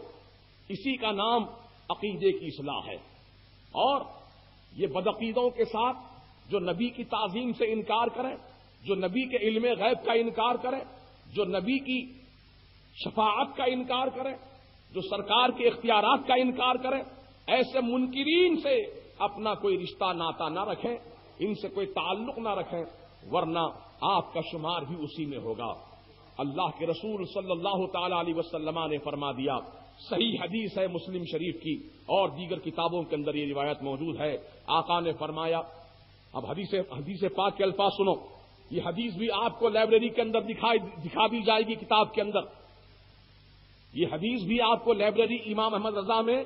اسی کا نام عقیدے کی اصلاح ہے. اور یہ بدعقیدوں کے ساتھ جو نبی کی تعظیم سے انکار کریں، جو نبی کے علم غیب کا انکار کریں، جو نبی کی شفاعت کا انکار کریں، جو سرکار کے اختیارات کا انکار کریں، ایسے منکرین سے اپنا کوئی رشتہ ناتا نہ رکھیں، ان سے کوئی تعلق نہ رکھیں، ورنہ آپ کا شمار بھی اسی میں ہوگا. اللہ کے رسول صلی اللہ تعالی علیہ وسلم نے فرما دیا، صحیح حدیث ہے مسلم شریف کی اور دیگر کتابوں کے اندر یہ روایت موجود ہے. آقا نے فرمایا، اب حدیث پاک کے الفاظ سنو، یہ حدیث بھی آپ کو لائبریری کے اندر دکھا دی جائے گی کتاب کے اندر. یہ حدیث بھی آپ کو لائبریری امام احمد رضا میں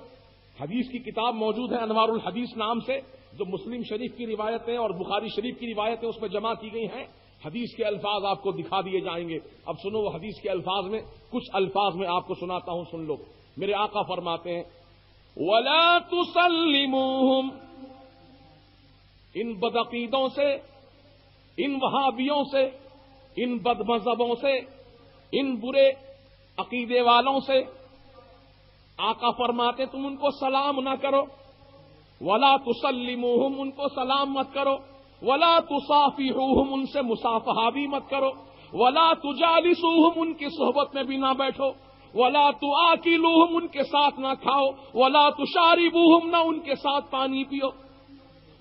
حدیث کی کتاب موجود ہے انوار الحدیث نام سے، جو مسلم شریف کی روایتیں اور بخاری شریف کی روایتیں اس میں جمع کی گئی ہیں. حدیث کے الفاظ آپ کو دکھا دیے جائیں گے. اب سنو وہ حدیث کے الفاظ میں کچھ الفاظ میں آپ کو سناتا ہوں، سن لو. میرے آقا فرماتے ہیں وَلَا تُسَلِّمُوهُمْ، ان بدعقیدوں سے، ان وہابیوں سے، ان بد مذہبوں سے، ان برے عقیدے والوں سے آقا فرماتے تم ان کو سلام نہ کرو، ولا تسلموہم، ان کو سلام مت کرو، ولا تصافحوہم، ان سے مصافحہ بھی مت کرو، ولا تجالسوہم، ان کی صحبت میں بھی نہ بیٹھو، ولا تآکلوہم، ان کے ساتھ نہ کھاؤ، ولا تشاربوہم، نہ ان کے ساتھ پانی پیو،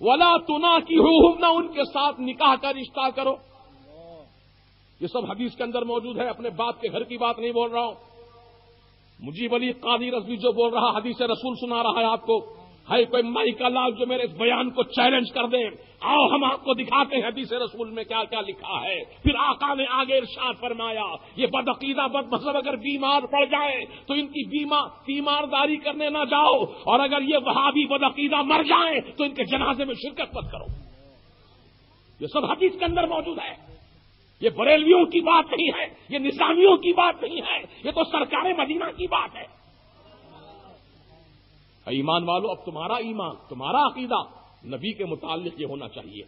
ولا تناکحوہم، نہ ان کے ساتھ نکاح کا رشتہ کرو۔ یہ سب حدیث کے اندر موجود ہے، اپنے باپ کے گھر کی بات نہیں بول رہا ہوں۔ مجیب علی قادری رضوی جو بول رہا حدیث رسول سنا رہا ہے آپ کو، ہے کوئی مائی کا لال جو میرے اس بیان کو چیلنج کر دے، آؤ ہم آپ کو دکھاتے ہیں حدیث رسول میں کیا کیا لکھا ہے۔ پھر آقا نے آگے ارشاد فرمایا، یہ بدعقیدہ بد مذہب اگر بیمار پڑ جائے تو ان کی بیمارداری کرنے نہ جاؤ، اور اگر یہ وہابی بدعقیدہ مر جائیں تو ان کے جنازے میں شرکت مت کرو۔ یہ سب حدیث کے اندر موجود ہے، یہ بریلویوں کی بات نہیں ہے، یہ نظامیوں کی بات نہیں ہے، یہ تو سرکار مدینہ کی بات ہے۔ ایمان والو، اب تمہارا ایمان، تمہارا عقیدہ نبی کے متعلق یہ ہونا چاہیے،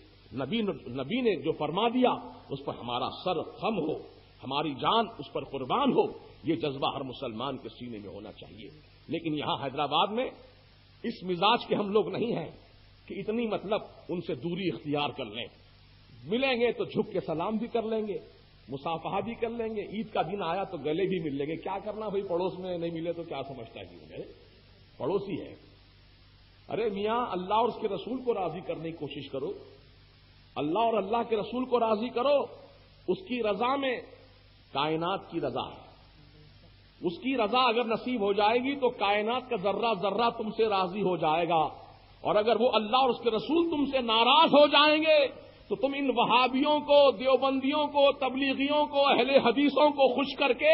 نبی نے جو فرما دیا اس پر ہمارا سر خم ہو، ہماری جان اس پر قربان ہو، یہ جذبہ ہر مسلمان کے سینے میں ہونا چاہیے۔ لیکن یہاں حیدرآباد میں اس مزاج کے ہم لوگ نہیں ہیں کہ اتنی مطلب ان سے دوری اختیار کر لیں، ملیں گے تو جھک کے سلام بھی کر لیں گے، مصافحہ بھی کر لیں گے، عید کا دن آیا تو گلے بھی مل لیں گے۔ کیا کرنا بھائی، پڑوس میں نہیں ملے تو کیا سمجھتا ہے کہ مجھے پڑوسی ہے؟ ارے میاں، اللہ اور اس کے رسول کو راضی کرنے کی کوشش کرو، اللہ اور اللہ کے رسول کو راضی کرو، اس کی رضا میں کائنات کی رضا ہے، اس کی رضا اگر نصیب ہو جائے گی تو کائنات کا ذرہ ذرہ تم سے راضی ہو جائے گا، اور اگر وہ اللہ اور اس کے رسول تم سے ناراض ہو جائیں گے تو تم ان وہابیوں کو، دیوبندیوں کو، تبلیغیوں کو، اہل حدیثوں کو خوش کر کے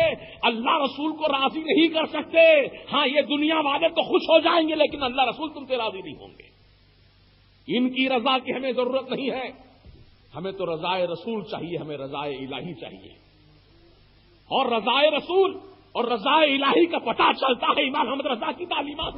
اللہ رسول کو راضی نہیں کر سکتے۔ ہاں، یہ دنیا والے تو خوش ہو جائیں گے لیکن اللہ رسول تم سے راضی نہیں ہوں گے۔ ان کی رضا کی ہمیں ضرورت نہیں ہے، ہمیں تو رضائے رسول چاہیے، ہمیں رضائے الہی چاہیے، اور رضائے رسول اور رضائے الہی کا پتہ چلتا ہے امام احمد رضا کی تعلیمات۔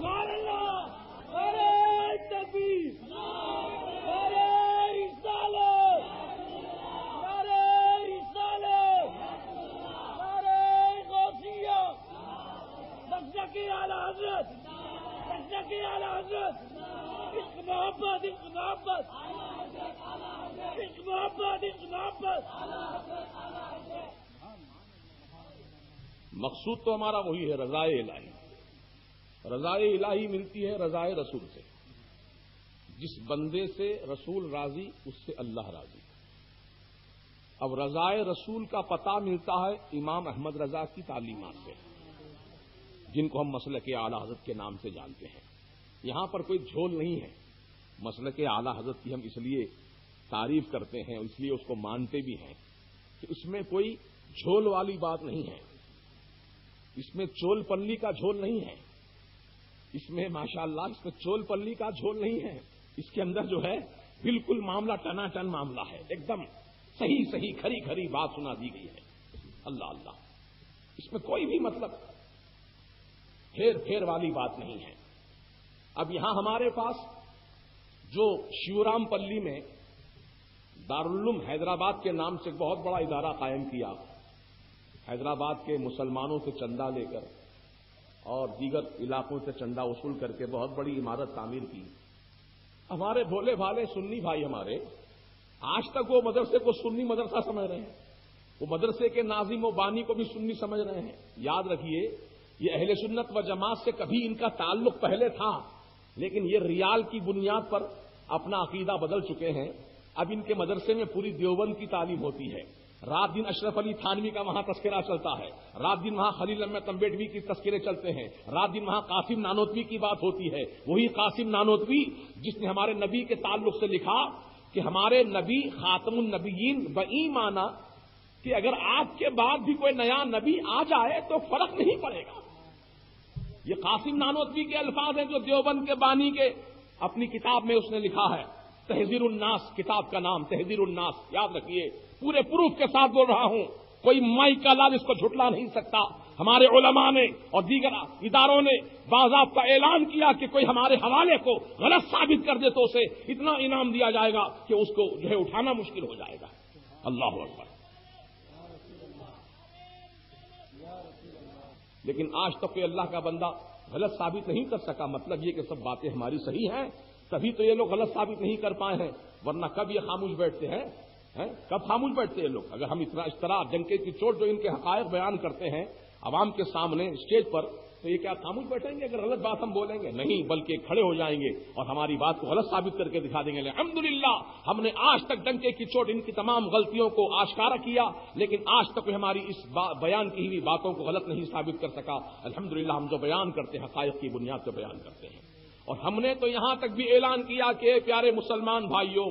مقصود تو ہمارا وہی ہے، رضائے الہی۔ رضائے الہی ملتی ہے رضائے رسول سے، جس بندے سے رسول راضی اس سے اللہ راضی۔ اب رضائے رسول کا پتہ ملتا ہے امام احمد رضا کی تعلیمات سے، جن کو ہم مسلک اعلی حضرت کے نام سے جانتے ہیں۔ یہاں پر کوئی جھول نہیں ہے، مسلک اعلی حضرت کی ہم اس لیے تعریف کرتے ہیں، اس لیے اس کو مانتے بھی ہیں کہ اس میں کوئی جھول والی بات نہیں ہے، اس میں چول پلی کا جھول نہیں ہے، اس میں ماشاءاللہ اس میں چول پلی کا جھول نہیں ہے، اس کے اندر جو ہے بالکل معاملہ ٹنا ٹن معاملہ ہے، ایک دم صحیح صحیح کھری کھری بات سنا دی گئی ہے۔ اللہ اللہ، اس میں کوئی بھی مطلب پھیر پھیر والی بات نہیں ہے۔ اب یہاں ہمارے پاس جو شیورام پلی میں دارالعلوم حیدرآباد کے نام سے بہت بڑا ادارہ قائم کیا، حیدرآباد کے مسلمانوں سے چندہ لے کر اور دیگر علاقوں سے چندہ وصول کر کے بہت بڑی عمارت تعمیر کی۔ ہمارے بھولے بھالے سنی بھائی ہمارے آج تک وہ مدرسے کو سنی مدرسہ سمجھ رہے ہیں، وہ مدرسے کے ناظم و بانی کو بھی سنی سمجھ رہے ہیں۔ یاد رکھیے، یہ اہل سنت و جماعت سے کبھی ان کا تعلق پہلے تھا، لیکن یہ ریال کی بنیاد پر اپنا عقیدہ بدل چکے ہیں۔ اب ان کے مدرسے میں پوری دیوبند کی تعلیم ہوتی ہے، رات دن اشرف علی تھانوی کا وہاں تذکرہ چلتا ہے، رات دن وہاں خلیل احمد تنبیٹوی کی تذکرے چلتے ہیں، رات دن وہاں قاسم نانوتوی کی بات ہوتی ہے۔ وہی قاسم نانوتوی جس نے ہمارے نبی کے تعلق سے لکھا کہ ہمارے نبی خاتم النبیین بایمانہ کہ اگر آپ کے بعد بھی کوئی نیا نبی آ جائے تو فرق نہیں پڑے گا۔ یہ قاسم نانوتوی کے الفاظ ہیں جو دیوبند کے بانی کے اپنی کتاب میں اس نے لکھا ہے، تحذیر الناس کتاب کا نام، تحذیر الناس۔ یاد رکھیے، پورے پروف کے ساتھ بول رہا ہوں، کوئی مائی کا لال اس کو جھٹلا نہیں سکتا۔ ہمارے علماء نے اور دیگر اداروں نے باضابطہ اعلان کیا کہ کوئی ہمارے حوالے کو غلط ثابت کر دے تو اسے اتنا انعام دیا جائے گا کہ اس کو جو ہے اٹھانا مشکل ہو جائے گا۔ اللہ اکبر۔ لیکن آج تک کوئی اللہ کا بندہ غلط ثابت نہیں کر سکا. مطلب یہ کہ سب باتیں ہماری صحیح ہیں، تبھی تو یہ لوگ غلط ثابت نہیں کر پائے ہیں، ورنہ کب یہ خاموش بیٹھتے ہیں؟ کب خاموش بیٹھتے ہیں لوگ؟ اگر ہم اس طرح ڈنکے کی چوٹ جو ان کے حقائق بیان کرتے ہیں عوام کے سامنے اسٹیج پر، تو یہ کیا خاموش بیٹھیں گے اگر غلط بات ہم بولیں گے؟ نہیں، بلکہ کھڑے ہو جائیں گے اور ہماری بات کو غلط ثابت کر کے دکھا دیں گے. الحمدللہ ہم نے آج تک ڈنکے کی چوٹ ان کی تمام غلطیوں کو آشکارا کیا، لیکن آج تک ہماری اس بیان کی ہوئی باتوں کو غلط نہیں ثابت کر سکا. الحمدللہ ہم جو بیان کرتے ہیں حقائق کی بنیاد پر بیان کرتے ہیں. اور ہم نے تو یہاں تک بھی اعلان کیا کہ پیارے مسلمان بھائیوں،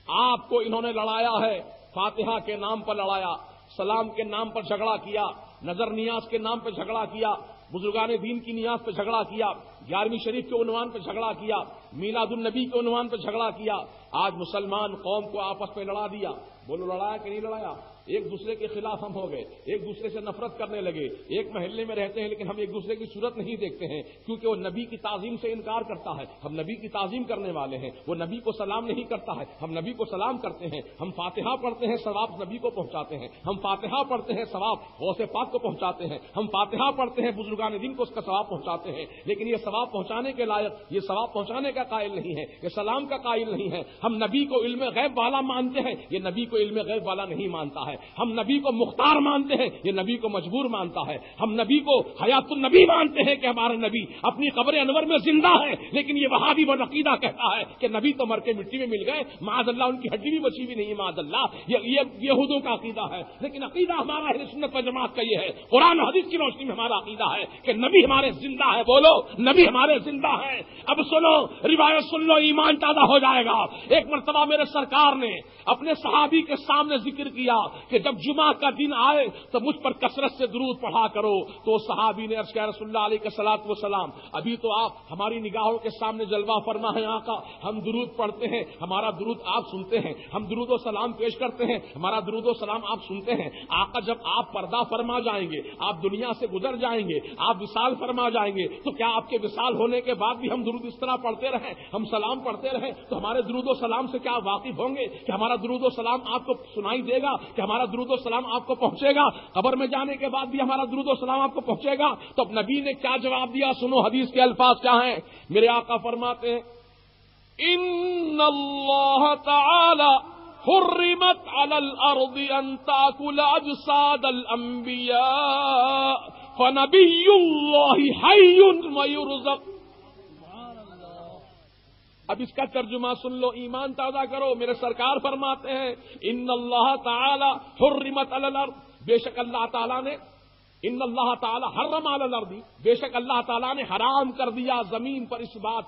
آپ کو انہوں نے لڑایا ہے، فاتحہ کے نام پر لڑایا، سلام کے نام پر جھگڑا کیا، نظر نیاز کے نام پر جھگڑا کیا، بزرگان دین کی نیاز پہ جھگڑا کیا، 11ویں شریف کے عنوان پہ جھگڑا کیا، میلاد النبی کے عنوان پہ جھگڑا کیا. آج مسلمان قوم کو آپس میں لڑا دیا. بولو لڑایا کہ نہیں لڑایا؟ ایک دوسرے کے خلاف ہم ہو گئے، ایک دوسرے سے نفرت کرنے لگے. ایک محلے میں رہتے ہیں لیکن ہم ایک دوسرے کی صورت نہیں دیکھتے ہیں، کیونکہ وہ نبی کی تعظیم سے انکار کرتا ہے. ہم نبی کی تعظیم کرنے والے ہیں، وہ نبی کو سلام نہیں کرتا ہے، ہم نبی کو سلام کرتے ہیں. ہم فاتحہ پڑھتے ہیں، ثواب نبی کو پہنچاتے ہیں. ہم فاتحہ پڑھتے ہیں، ثواب غوث پاک کو پہنچاتے ہیں. ہم فاتحہ پڑھتے ہیں، بزرگان دین کو اس کا ثواب پہنچاتے ہیں. لیکن یہ ثواب پہنچانے کے لائق، یہ ثواب پہنچانے کا قائل نہیں ہے، یہ سلام کا قائل نہیں ہے. ہم نبی کو علم غیب والا مانتے ہیں، یہ نبی کو علم غیب والا نہیں مانتا ہے. ہم نبی کو مختار مانتے ہیں، یہ نبی کو مجبور مانتا ہے. ہم نبی کو حیات النبی مانتے ہیں کہ ہمارا نبی اپنی قبر انور میں زندہ ہے، لیکن یہ وہابی بدعقیدہ کہتا ہے کہ نبی تو مر کے مٹی میں مل گئے، معاذ اللہ ان کی ہڈی بھی بچی بھی نہیں، معاذ اللہ. یہ یہودوں کا عقیدہ ہے. لیکن عقیدہ ہمارا اہل سنت و جماعت کا یہ ہے، قرآن حدیث کی روشنی میں ہمارا عقیدہ ہے کہ نبی ہمارے زندہ ہے. بولو نبی ہمارے زندہ ہے. اب سنو، روایت سن لو، ایمان تازہ ہو جائے گا. ایک مرتبہ میرے سرکار نے اپنے صحابی کے سامنے ذکر کیا کہ جب جمعہ کا دن آئے تو مجھ پر کثرت سے درود پڑھا کرو. تو صحابی نے عرض کیا رسول اللہ علیہ الصلوۃ والسلام، ابھی تو آپ ہماری نگاہوں کے سامنے جلوہ فرما ہیں آقا، ہم درود پڑھتے ہیں، ہمارا درود آپ سنتے ہیں، ہم درود و سلام پیش کرتے ہیں، ہمارا درود و سلام آپ سنتے ہیں. آقا جب آپ پردہ فرما جائیں گے، آپ دنیا سے گزر جائیں گے، آپ وصال فرما جائیں گے، تو کیا آپ کے وصال ہونے کے بعد بھی ہم درود اس طرح پڑھتے رہیں، ہم سلام پڑھتے رہیں، تو ہمارے درود و سلام سے کیا واقف ہوں گے کہ ہمارا درود و سلام آپ کو سنائی دے گا، کہ ہمارا درود و سلام آپ کو پہنچے گا، قبر میں جانے کے بعد بھی ہمارا درود و سلام آپ کو پہنچے گا؟ تو اب نبی نے کیا جواب دیا سنو، حدیث کے الفاظ کیا ہیں. میرے آقا فرماتے ہیں ان اللہ تعالی حرمت علی الارض ان تاکل اجساد الانبیاء فنبی اللہ حی ویرزق. اب اس کا ترجمہ سن لو، ایمان تازہ کرو. میرے سرکار فرماتے ہیں ان اللہ تعالی حرمت علی الارض، بے شک اللہ تعالیٰ نے، ان اللہ تعالیٰ حرم علی الارض، بے شک اللہ تعالیٰ نے حرام کر دیا زمین پر اس بات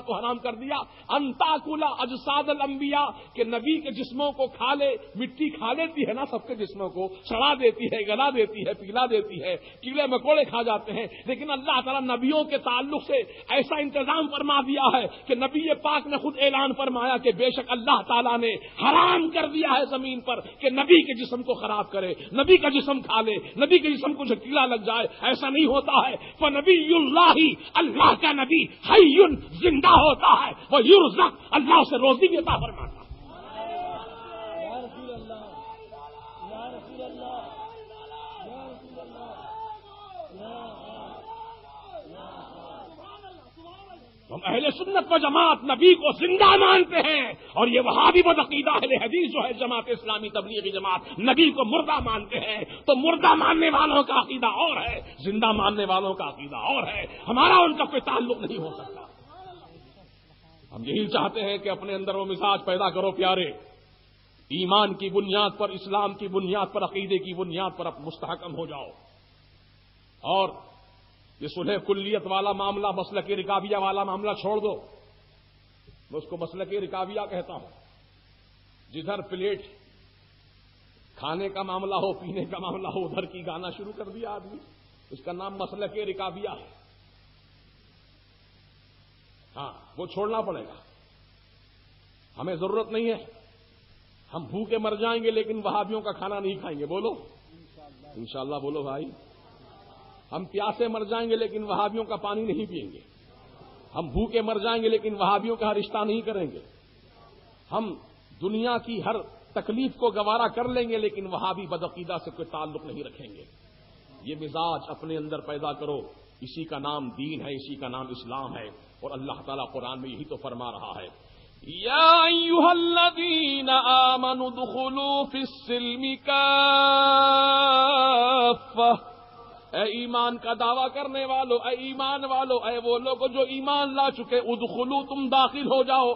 کو حرام کر دیا، ان تاکل اجساد الانبیاء، کہ نبی کے جسموں کو کھا لے. مٹی کھا لیتی ہے نا سب کے جسموں کو، سڑا دیتی ہے، گلا دیتی ہے، پگھلا دیتی ہے، کیڑے مکوڑے کھا جاتے ہیں. لیکن اللہ تعالیٰ نبیوں کے تعلق سے ایسا انتظام فرما دیا ہے کہ نبی پاک نے خود اعلان فرمایا کہ بے شک اللہ تعالیٰ نے حرام کر دیا ہے زمین پر کہ نبی کے جسم کو خراب کرے، نبی کا جسم کھا لے، نبی کے جسم کو کیڑا لگ جائے. ایسا نہیں ہوتا ہے. فنبی اللہ، اللہ کا نبی حی، زندہ ہوتا ہے، وہ یرزق، اللہ سے روزی بھی عطا فرماتا ہے. ہم اہل سنت و جماعت نبی کو زندہ مانتے ہیں، اور یہ وہابی بدعقیدہ اہل حدیث جو ہے جماعت اسلامی تبلیغی جماعت، نبی کو مردہ مانتے ہیں. تو مردہ ماننے والوں کا عقیدہ اور ہے، زندہ ماننے والوں کا عقیدہ اور ہے. ہمارا ان کا کوئی تعلق نہیں ہو سکتا. ہم یہی چاہتے ہیں کہ اپنے اندر وہ مزاج پیدا کرو پیارے، ایمان کی بنیاد پر، اسلام کی بنیاد پر، عقیدے کی بنیاد پر اب مستحکم ہو جاؤ. اور یہ صلح کلیت والا معاملہ، مسلک رکابیہ والا معاملہ چھوڑ دو. میں اس کو مسلک رکابیہ کہتا ہوں. جدھر پلیٹ کھانے کا معاملہ ہو، پینے کا معاملہ ہو، ادھر کی گانا شروع کر دیا آدمی. اس کا نام مسلک رکابیہ ہے. ہاں، وہ چھوڑنا پڑے گا. ہمیں ضرورت نہیں ہے. ہم بھوکے مر جائیں گے لیکن وہابیوں کا کھانا نہیں کھائیں گے. بولو انشاءاللہ. بولو بھائی. ہم پیاسے مر جائیں گے لیکن وہابیوں کا پانی نہیں پئیں گے. ہم بھوکے مر جائیں گے لیکن وہابیوں کا رشتہ نہیں کریں گے. ہم دنیا کی ہر تکلیف کو گوارا کر لیں گے لیکن وہابی بدعقیدہ سے کوئی تعلق نہیں رکھیں گے. یہ مزاج اپنے اندر پیدا کرو. اسی کا نام دین ہے, اسی کا نام اسلام ہے. اور اللہ تعالیٰ قرآن میں یہی تو فرما رہا ہے, یا ایھا الذین آمنوا ادخلوا فی السلم کافہ. اے ایمان کا دعویٰ کرنے والو, اے ایمان والو, اے وہ لوگ جو ایمان لا چکے, ادخلوا تم داخل ہو جاؤ.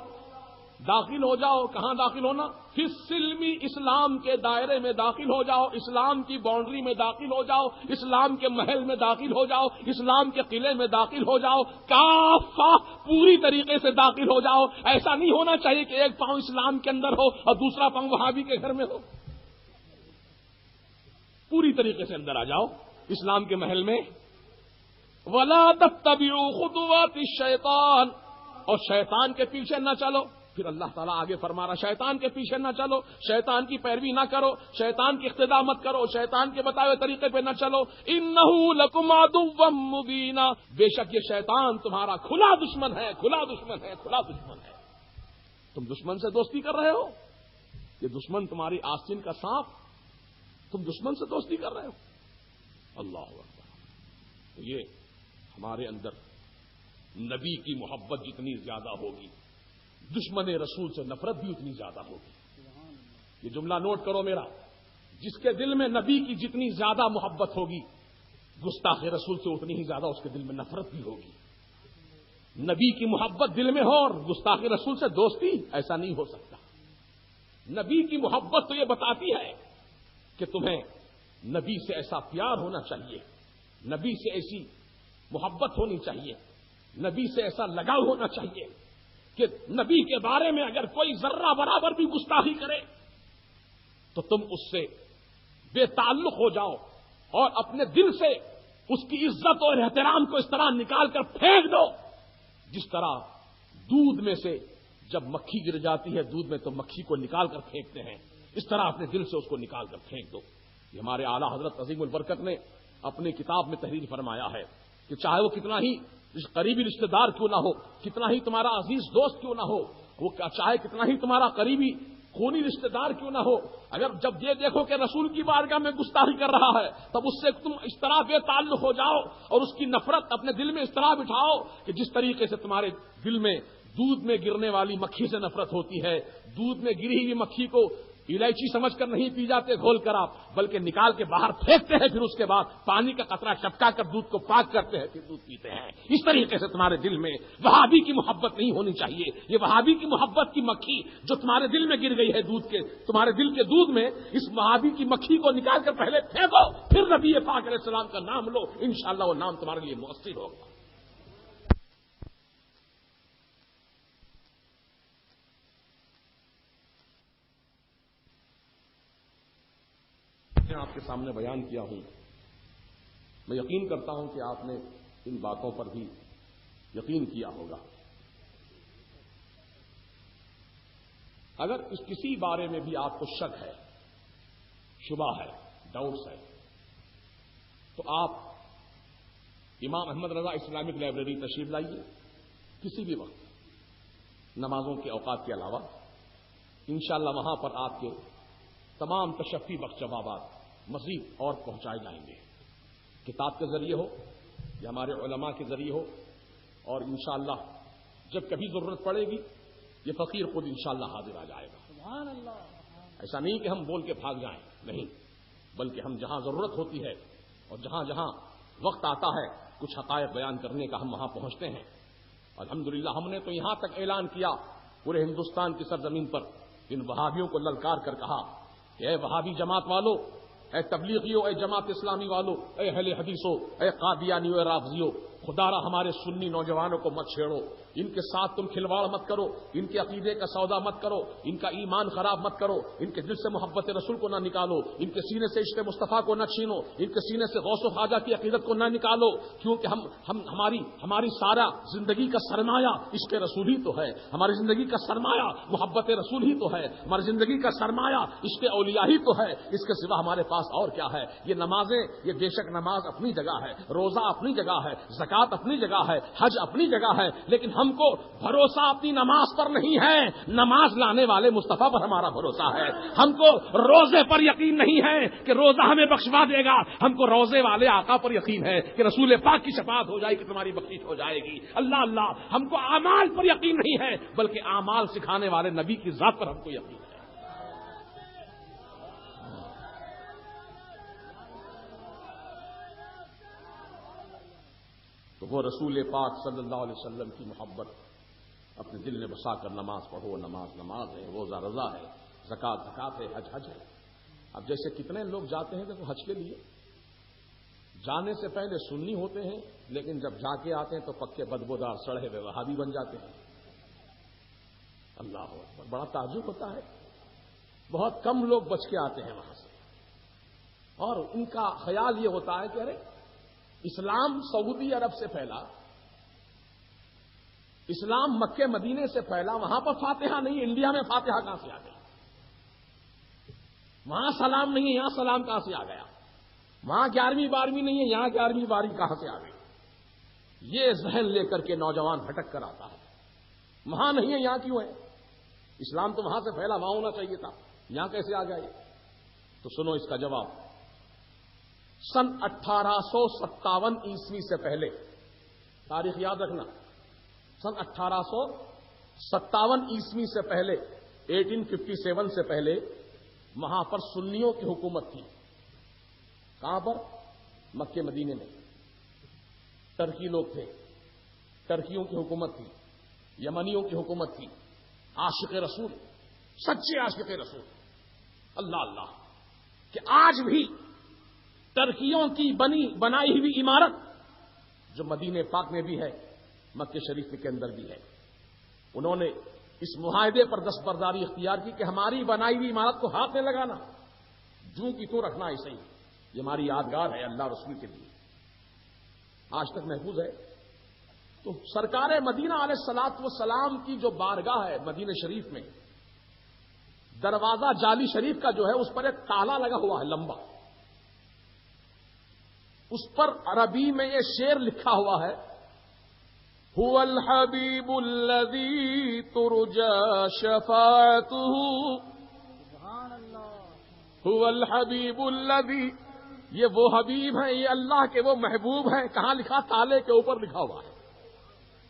داخل ہو جاؤ. کہاں داخل ہونا؟ فی السلم, اسلام کے دائرے میں داخل ہو جاؤ, اسلام کی باؤنڈری میں داخل ہو جاؤ, اسلام کے محل میں داخل ہو جاؤ, اسلام کے قلعے میں داخل ہو جاؤ. کافہ, پوری طریقے سے داخل ہو جاؤ. ایسا نہیں ہونا چاہیے کہ ایک پاؤں اسلام کے اندر ہو اور دوسرا پاؤں وہابی کے گھر میں ہو. پوری طریقے سے اندر آ جاؤ اسلام کے محل میں. وَلَا تَتَّبِعُوا خُطُوَاتِ الشَّيْطَانِ, اور شیطان کے پیچھے نہ چلو. پھر اللہ تعالیٰ آگے فرما رہا, شیطان کے پیچھے نہ چلو, شیطان کی پیروی نہ کرو, شیطان کی اقتداء مت کرو, شیطان کے بتائے ہوئے طریقے پہ نہ چلو. إِنَّهُ لَكُمْ عَدُوٌّ مُّبِينٌ, بے شک یہ شیطان تمہارا کھلا دشمن ہے, کھلا دشمن ہے, کھلا دشمن ہے. تم دشمن سے دوستی کر رہے ہو, یہ دشمن تمہاری آستین کا سانپ, تم دشمن سے دوستی کر رہے ہو. اللہ اکبر. یہ ہمارے اندر نبی کی محبت جتنی زیادہ ہوگی, دشمن رسول سے نفرت بھی اتنی زیادہ ہوگی. یہ جملہ نوٹ کرو میرا, جس کے دل میں نبی کی جتنی زیادہ محبت ہوگی, گستاخ رسول سے اتنی ہی زیادہ اس کے دل میں نفرت بھی ہوگی. نبی کی محبت دل میں ہو اور گستاخ رسول سے دوستی, ایسا نہیں ہو سکتا. نبی کی محبت تو یہ بتاتی ہے کہ تمہیں نبی سے ایسا پیار ہونا چاہیے, نبی سے ایسی محبت ہونی چاہیے, نبی سے ایسا لگاؤ ہونا چاہیے کہ نبی کے بارے میں اگر کوئی ذرہ برابر بھی گستاخی کرے تو تم اس سے بے تعلق ہو جاؤ اور اپنے دل سے اس کی عزت اور احترام کو اس طرح نکال کر پھینک دو جس طرح دودھ میں سے جب مکھی گر جاتی ہے دودھ میں تو مکھی کو نکال کر پھینکتے ہیں, اس طرح اپنے دل سے اس کو نکال کر پھینک دو. یہ ہمارے اعلیٰ حضرت عظیم البرکت نے اپنی کتاب میں تحریر فرمایا ہے کہ چاہے وہ کتنا ہی قریبی رشتہ دار کیوں نہ ہو, کتنا ہی تمہارا عزیز دوست کیوں نہ ہو, وہ چاہے کتنا ہی تمہارا قریبی خونی رشتہ دار کیوں نہ ہو, اگر جب یہ دیکھو کہ رسول کی بارگاہ میں گستاخی کر رہا ہے تب اس سے تم اس طرح بے تعلق ہو جاؤ اور اس کی نفرت اپنے دل میں اس طرح بٹھاؤ کہ جس طریقے سے تمہارے دل میں دودھ میں گرنے والی مکھی سے نفرت ہوتی ہے. دودھ میں گری ہوئی مکھی کو الائچی سمجھ کر نہیں پی جاتے گھول کر آپ, بلکہ نکال کے باہر پھینکتے ہیں, پھر اس کے بعد پانی کا قطرہ ٹپکا کر دودھ کو پاک کرتے ہیں, پھر دودھ پیتے ہیں. اس طریقے سے تمہارے دل میں وہابی کی محبت نہیں ہونی چاہیے. یہ وہابی کی محبت کی مکھی جو تمہارے دل میں گر گئی ہے دودھ کے, تمہارے دل کے دودھ میں اس وہابی کی مکھی کو نکال کر پہلے پھینکو, پھر نبی پاک علیہ السلام کا نام لو, انشاءاللہ وہ نام تمہارے لیے مؤثر ہوگا. آپ کے سامنے بیان کیا ہوں, میں یقین کرتا ہوں کہ آپ نے ان باتوں پر بھی یقین کیا ہوگا. اگر اس کسی بارے میں بھی آپ کو شک ہے, شبہ ہے, ڈاؤٹس ہے, تو آپ امام احمد رضا اسلامک لائبریری تشریف لائیے کسی بھی وقت نمازوں کے اوقات کے علاوہ. انشاءاللہ وہاں پر آپ کے تمام تشفی بخش جوابات مزید اور پہنچائے جائیں گے, کتاب کے ذریعے ہو یا ہمارے علماء کے ذریعے ہو, اور انشاءاللہ جب کبھی ضرورت پڑے گی یہ فقیر خود انشاءاللہ حاضر آ جائے گا. سبحان اللہ. ایسا نہیں کہ ہم بول کے بھاگ جائیں, نہیں, بلکہ ہم جہاں ضرورت ہوتی ہے اور جہاں جہاں وقت آتا ہے کچھ حقائق بیان کرنے کا ہم وہاں پہنچتے ہیں. الحمدللہ ہم نے تو یہاں تک اعلان کیا پورے ہندوستان کی سرزمین پر ان وہابیوں کو للکار کر کہا کہ اے وہابی جماعت والو, اے تبلیغیوں, اے جماعت اسلامی والو, اے اہل حدیثوں, اے قادیانیوں, اے رافضیوں, خدا را ہمارے سنی نوجوانوں کو مت چھیڑو, ان کے ساتھ تم کھلواڑ مت کرو, ان کے عقیدے کا سودا مت کرو, ان کا ایمان خراب مت کرو, ان کے دل سے محبت رسول کو نہ نکالو, ان کے سینے سے عشق مصطفیٰ کو نہ چھینو, ان کے سینے سے غوث و خواجہ کی عقیدت کو نہ نکالو, کیونکہ ہماری سارا زندگی کا سرمایہ عشق رسول ہی تو ہے, ہماری زندگی کا سرمایہ محبت رسول ہی تو ہے, ہماری زندگی کا سرمایہ عشق اولیاء ہی تو ہے, اس کے سوا ہمارے پاس اور کیا ہے. یہ نمازیں, یہ بے شک نماز اپنی جگہ ہے, روزہ اپنی جگہ ہے, زکات اپنی جگہ ہے, حج اپنی جگہ ہے, لیکن ہم کو بھروسہ اپنی نماز پر نہیں ہے، نماز لانے والے مصطفیٰ پر ہمارا بھروسہ ہے۔ ہم کو روزے پر یقین نہیں ہے کہ روزہ ہمیں بخشوا دے گا، ہم کو روزے والے آقا پر یقین ہے کہ رسول پاک کی شفاعت ہو جائے گی، تمہاری بخشش ہو جائے گی۔ اللہ اللہ، ہم کو اعمال پر یقین نہیں ہے بلکہ اعمال سکھانے والے نبی کی ذات پر ہم کو یقین ہے۔ تو وہ رسول پاک صلی اللہ علیہ وسلم کی محبت اپنے دل میں بسا کر نماز پڑھو۔ نماز نماز ہے، روزہ رضا ہے، زکات زکات ہے، حج حج ہے۔ اب جیسے کتنے لوگ جاتے ہیں دیکھو حج کے لیے، جانے سے پہلے سنی ہوتے ہیں لیکن جب جا کے آتے ہیں تو پکے بدبودار سڑے ہوئے وہابی بن جاتے ہیں۔ اللہ اکبر، بڑا تعجب ہوتا ہے، بہت کم لوگ بچ کے آتے ہیں وہاں سے، اور ان کا خیال یہ ہوتا ہے کہ ارے اسلام سعودی عرب سے پھیلا، اسلام مکے مدینے سے پھیلا، وہاں پر فاتحہ نہیں، انڈیا میں فاتحہ کہاں سے آ گئی؟ وہاں سلام نہیں ہے، یہاں سلام کہاں سے آ گیا؟ وہاں 11ویں 12ویں نہیں ہے، یہاں 11ویں 12ویں کہاں سے آ گئی؟ یہ ذہن لے کر کے نوجوان بھٹک کر آتا ہے، وہاں نہیں ہے یہاں کیوں ہے؟ اسلام تو وہاں سے پھیلا، وہاں ہونا چاہیے تھا، یہاں کیسے آ گیا یہ؟ تو سنو اس کا جواب۔ سن 1857 عیسوی سے پہلے، تاریخ یاد رکھنا، سن 1857 عیسوی سے پہلے، 1857 سے پہلے وہاں پر سنیوں کی حکومت تھی۔ کہاں پر؟ مکے مدینے میں۔ ترکی لوگ تھے، ترکیوں کی حکومت تھی، یمنیوں کی حکومت تھی، عاشق رسول، سچے عاشق رسول۔ اللہ اللہ، کہ آج بھی ترکیوں کی بنائی ہوئی عمارت جو مدینے پاک میں بھی ہے، مکے شریف کے اندر بھی ہے، انہوں نے اس معاہدے پر دستبرداری اختیار کی کہ ہماری بنائی ہوئی عمارت کو ہاتھ میں لگانا، جو کی تو رکھنا ایسے ہی، یہ ہماری یادگار ہے اللہ رسول کے لیے، آج تک محفوظ ہے۔ تو سرکار مدینہ علیہ الصلوۃ والسلام کی جو بارگاہ ہے مدینہ شریف میں، دروازہ جالی شریف کا جو ہے اس پر ایک تالا لگا ہوا ہے لمبا، اس پر عربی میں یہ شعر لکھا ہوا ہے، هو الحبیب الذی ترجى شفاعته، هو الحبیب الذی، یہ وہ حبیب ہیں، یہ اللہ کے وہ محبوب ہیں۔ کہاں لکھا؟ تالے کے اوپر لکھا ہوا ہے۔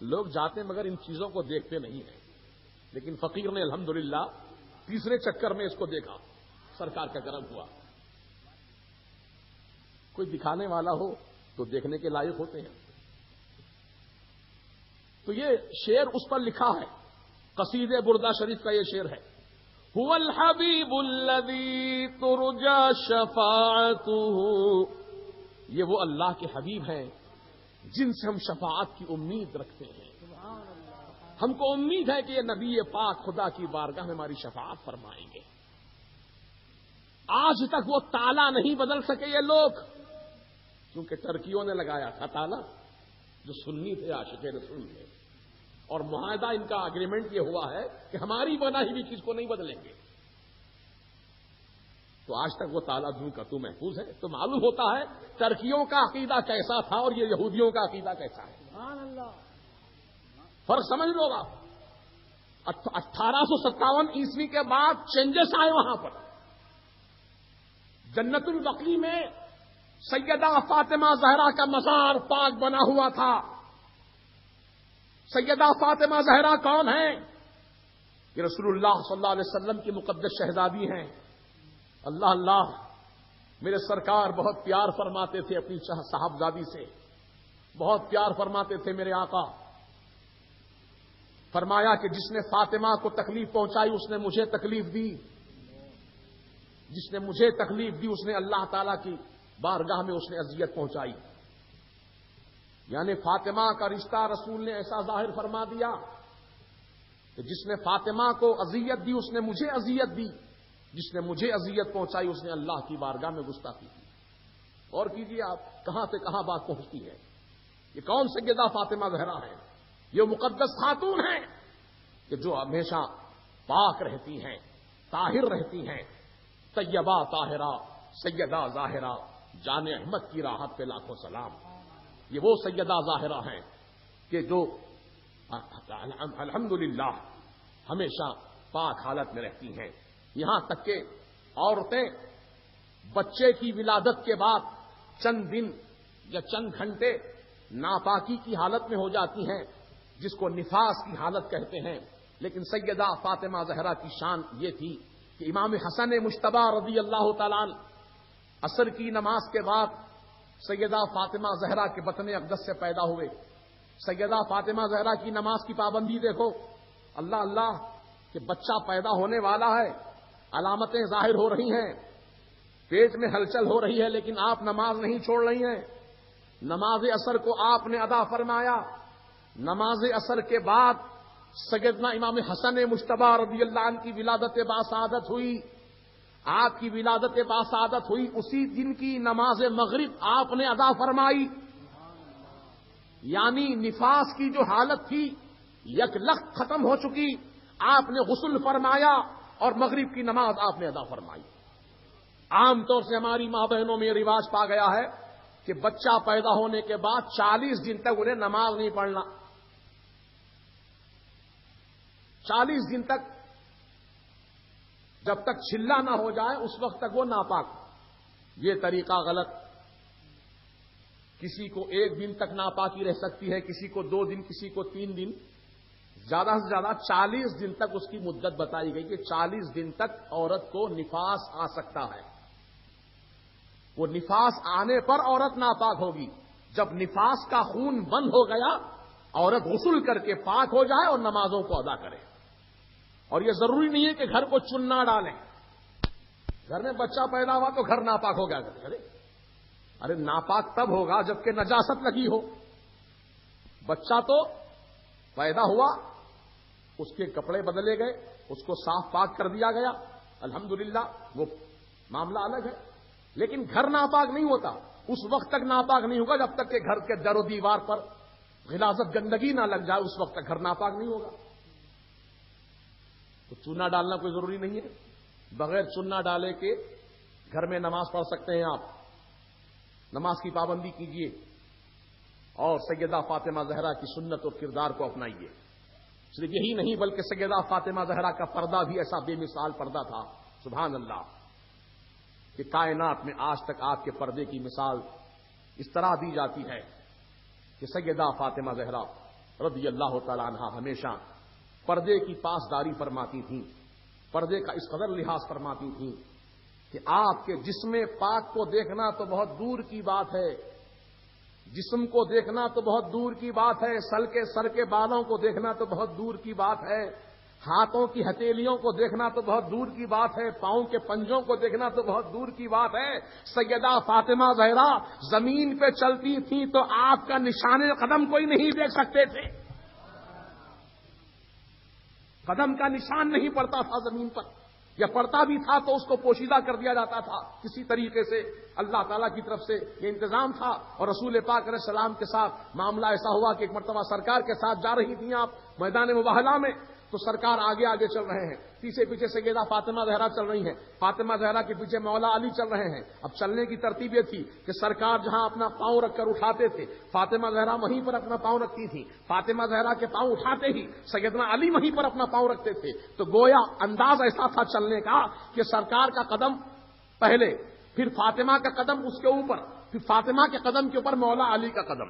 لوگ جاتے مگر ان چیزوں کو دیکھتے نہیں ہیں، لیکن فقیر نے الحمدللہ تیسرے چکر میں اس کو دیکھا، سرکار کا کرم ہوا۔ کوئی دکھانے والا ہو تو دیکھنے کے لائق ہوتے ہیں۔ تو یہ شعر اس پر لکھا ہے، قصیدہ بردہ شریف کا یہ شعر ہے، هو الحبیب الذی ترجى شفاعته، یہ وہ اللہ کے حبیب ہیں جن سے ہم شفاعت کی امید رکھتے ہیں۔ ہم کو امید ہے کہ یہ نبی پاک خدا کی بارگاہ میں ہماری شفاعت فرمائیں گے۔ آج تک وہ تالا نہیں بدل سکے یہ لوگ، کیونکہ ترکیوں نے لگایا تھا تالا، جو سنی تھے، عاشق رسول تھے، اور معاہدہ ان کا اگریمنٹ یہ ہوا ہے کہ ہماری بنائی ہوئی چیز کو نہیں بدلیں گے۔ تو آج تک وہ تالا دوں کا تو محفوظ ہے۔ تو معلوم ہوتا ہے ترکیوں کا عقیدہ کیسا تھا اور یہ یہودیوں کا عقیدہ کیسا ہے۔ فرق سمجھ لو گا۔ 1857 عیسوی کے بعد چینجز آئے وہاں پر۔ جنت البقیع میں سیدہ فاطمہ زہرا کا مزار پاک بنا ہوا تھا۔ سیدہ فاطمہ زہرا کون ہیں؟ یہ رسول اللہ صلی اللہ علیہ وسلم کی مقدس شہزادی ہیں۔ اللہ اللہ، میرے سرکار بہت پیار فرماتے تھے اپنی صاحبزادی سے، بہت پیار فرماتے تھے میرے آقا۔ فرمایا کہ جس نے فاطمہ کو تکلیف پہنچائی اس نے مجھے تکلیف دی، جس نے مجھے تکلیف دی اس نے اللہ تعالیٰ کی بارگاہ میں اس نے اذیت پہنچائی۔ یعنی فاطمہ کا رشتہ رسول نے ایسا ظاہر فرما دیا کہ جس نے فاطمہ کو اذیت دی اس نے مجھے اذیت دی، جس نے مجھے اذیت پہنچائی اس نے اللہ کی بارگاہ میں گستاخی کی۔ اور کیجیے آپ کہاں سے کہاں بات پہنچتی ہے۔ یہ کون سیدہ فاطمہ زہرا ہے؟ یہ مقدس خاتون ہیں کہ جو ہمیشہ پاک رہتی ہیں، طاہر رہتی ہیں، طیبہ طاہرہ سیدہ ظاہرہ، جان احمد کی راحت پہ لاکھوں سلام۔ یہ وہ سیدہ ظاہرہ ہیں کہ جو الحمدللہ ہمیشہ پاک حالت میں رہتی ہیں. یہاں تک کہ عورتیں بچے کی ولادت کے بعد چند دن یا چند گھنٹے ناپاکی کی حالت میں ہو جاتی ہیں, جس کو نفاس کی حالت کہتے ہیں. لیکن سیدہ فاطمہ زہرا کی شان یہ تھی کہ امام حسن مجتبی رضی اللہ تعالیٰ عنہ عصر کی نماز کے بعد سیدہ فاطمہ زہرا کے بطن اقدس سے پیدا ہوئے. سیدہ فاطمہ زہرا کی نماز کی پابندی دیکھو, اللہ اللہ کہ بچہ پیدا ہونے والا ہے, علامتیں ظاہر ہو رہی ہیں, پیٹ میں ہلچل ہو رہی ہے, لیکن آپ نماز نہیں چھوڑ رہی ہیں. نماز عصر کو آپ نے ادا فرمایا. نماز عصر کے بعد سیدنا امام حسن مجتبی رضی اللہ عنہ کی ولادت باسعادت ہوئی. آپ کی ولادت باسعادت ہوئی, اسی دن کی نماز مغرب آپ نے ادا فرمائی. یعنی نفاس کی جو حالت تھی یک لخت ختم ہو چکی. آپ نے غسل فرمایا اور مغرب کی نماز آپ نے ادا فرمائی. عام طور سے ہماری ماں بہنوں میں یہ رواج پا گیا ہے کہ بچہ پیدا ہونے کے بعد 40 دن تک انہیں نماز نہیں پڑھنا. 40 دن تک جب تک چلا نہ ہو جائے اس وقت تک وہ ناپاک. یہ طریقہ غلط. کسی کو 1 دن تک ناپاکی رہ سکتی ہے, کسی کو 2 دن, کسی کو 3 دن. زیادہ سے زیادہ 40 دن تک اس کی مدت بتائی گئی کہ 40 دن تک عورت کو نفاس آ سکتا ہے. وہ نفاس آنے پر عورت ناپاک ہوگی. جب نفاس کا خون بند ہو گیا عورت غسل کر کے پاک ہو جائے اور نمازوں کو ادا کرے. اور یہ ضروری نہیں ہے کہ گھر کو چنا ڈالیں. گھر میں بچہ پیدا ہوا تو گھر ناپاک ہو گیا. ارے ناپاک تب ہوگا جبکہ نجاست لگی ہو. بچہ تو پیدا ہوا, اس کے کپڑے بدلے گئے, اس کو صاف پاک کر دیا گیا, الحمدللہ وہ معاملہ الگ ہے. لیکن گھر ناپاک نہیں ہوتا. اس وقت تک ناپاک نہیں ہوگا جب تک کہ گھر کے در و دیوار پر غلاظت گندگی نہ لگ جائے, اس وقت تک گھر ناپاک نہیں ہوگا. تو چونا ڈالنا کوئی ضروری نہیں ہے. بغیر چونا ڈالے کے گھر میں نماز پڑھ سکتے ہیں آپ. نماز کی پابندی کیجیے اور سیدہ فاطمہ زہرا کی سنت اور کردار کو اپنائیے. صرف یہی نہیں بلکہ سیدہ فاطمہ زہرا کا پردہ بھی ایسا بے مثال پردہ تھا, سبحان اللہ, کہ کائنات میں آج تک آپ کے پردے کی مثال اس طرح دی جاتی ہے کہ سیدہ فاطمہ زہرا رضی اللہ تعالی عنہا ہمیشہ پردے کی پاسداری فرماتی تھیں, پردے کا اس قدر لحاظ فرماتی تھیں کہ آپ کے جسم پاک کو دیکھنا تو بہت دور کی بات ہے, جسم کو دیکھنا تو بہت دور کی بات ہے, سر کے بالوں کو دیکھنا تو بہت دور کی بات ہے, ہاتھوں کی ہتھیلیوں کو دیکھنا تو بہت دور کی بات ہے, پاؤں کے پنجوں کو دیکھنا تو بہت دور کی بات ہے. سیدہ فاطمہ زہرا زمین پہ چلتی تھیں تو آپ کا نشان قدم کوئی نہیں دیکھ سکتے تھے. قدم کا نشان نہیں پڑتا تھا زمین پر, یا پڑتا بھی تھا تو اس کو پوشیدہ کر دیا جاتا تھا کسی طریقے سے. اللہ تعالیٰ کی طرف سے یہ انتظام تھا. اور رسول پاک علیہ السلام کے ساتھ معاملہ ایسا ہوا کہ ایک مرتبہ سرکار کے ساتھ جا رہی تھیں آپ میدان مباہلہ میں, تو سرکار آگے آگے چل رہے ہیں, پیچھے پیچھے سیدہ فاطمہ زہرا چل رہی ہیں, فاطمہ زہرا کے پیچھے مولا علی چل رہے ہیں. اب چلنے کی ترتیب یہ تھی کہ سرکار جہاں اپنا پاؤں رکھ کر اٹھاتے تھے فاطمہ زہرا وہیں پر اپنا پاؤں رکھتی تھی. فاطمہ زہرا کے پاؤں اٹھاتے ہی سیدنا علی وہیں پر اپنا پاؤں رکھتے تھے. تو گویا انداز ایسا تھا چلنے کا کہ سرکار کا قدم پہلے, پھر فاطمہ کا قدم اس کے اوپر, پھر فاطمہ کے قدم کے اوپر مولا علی کا قدم.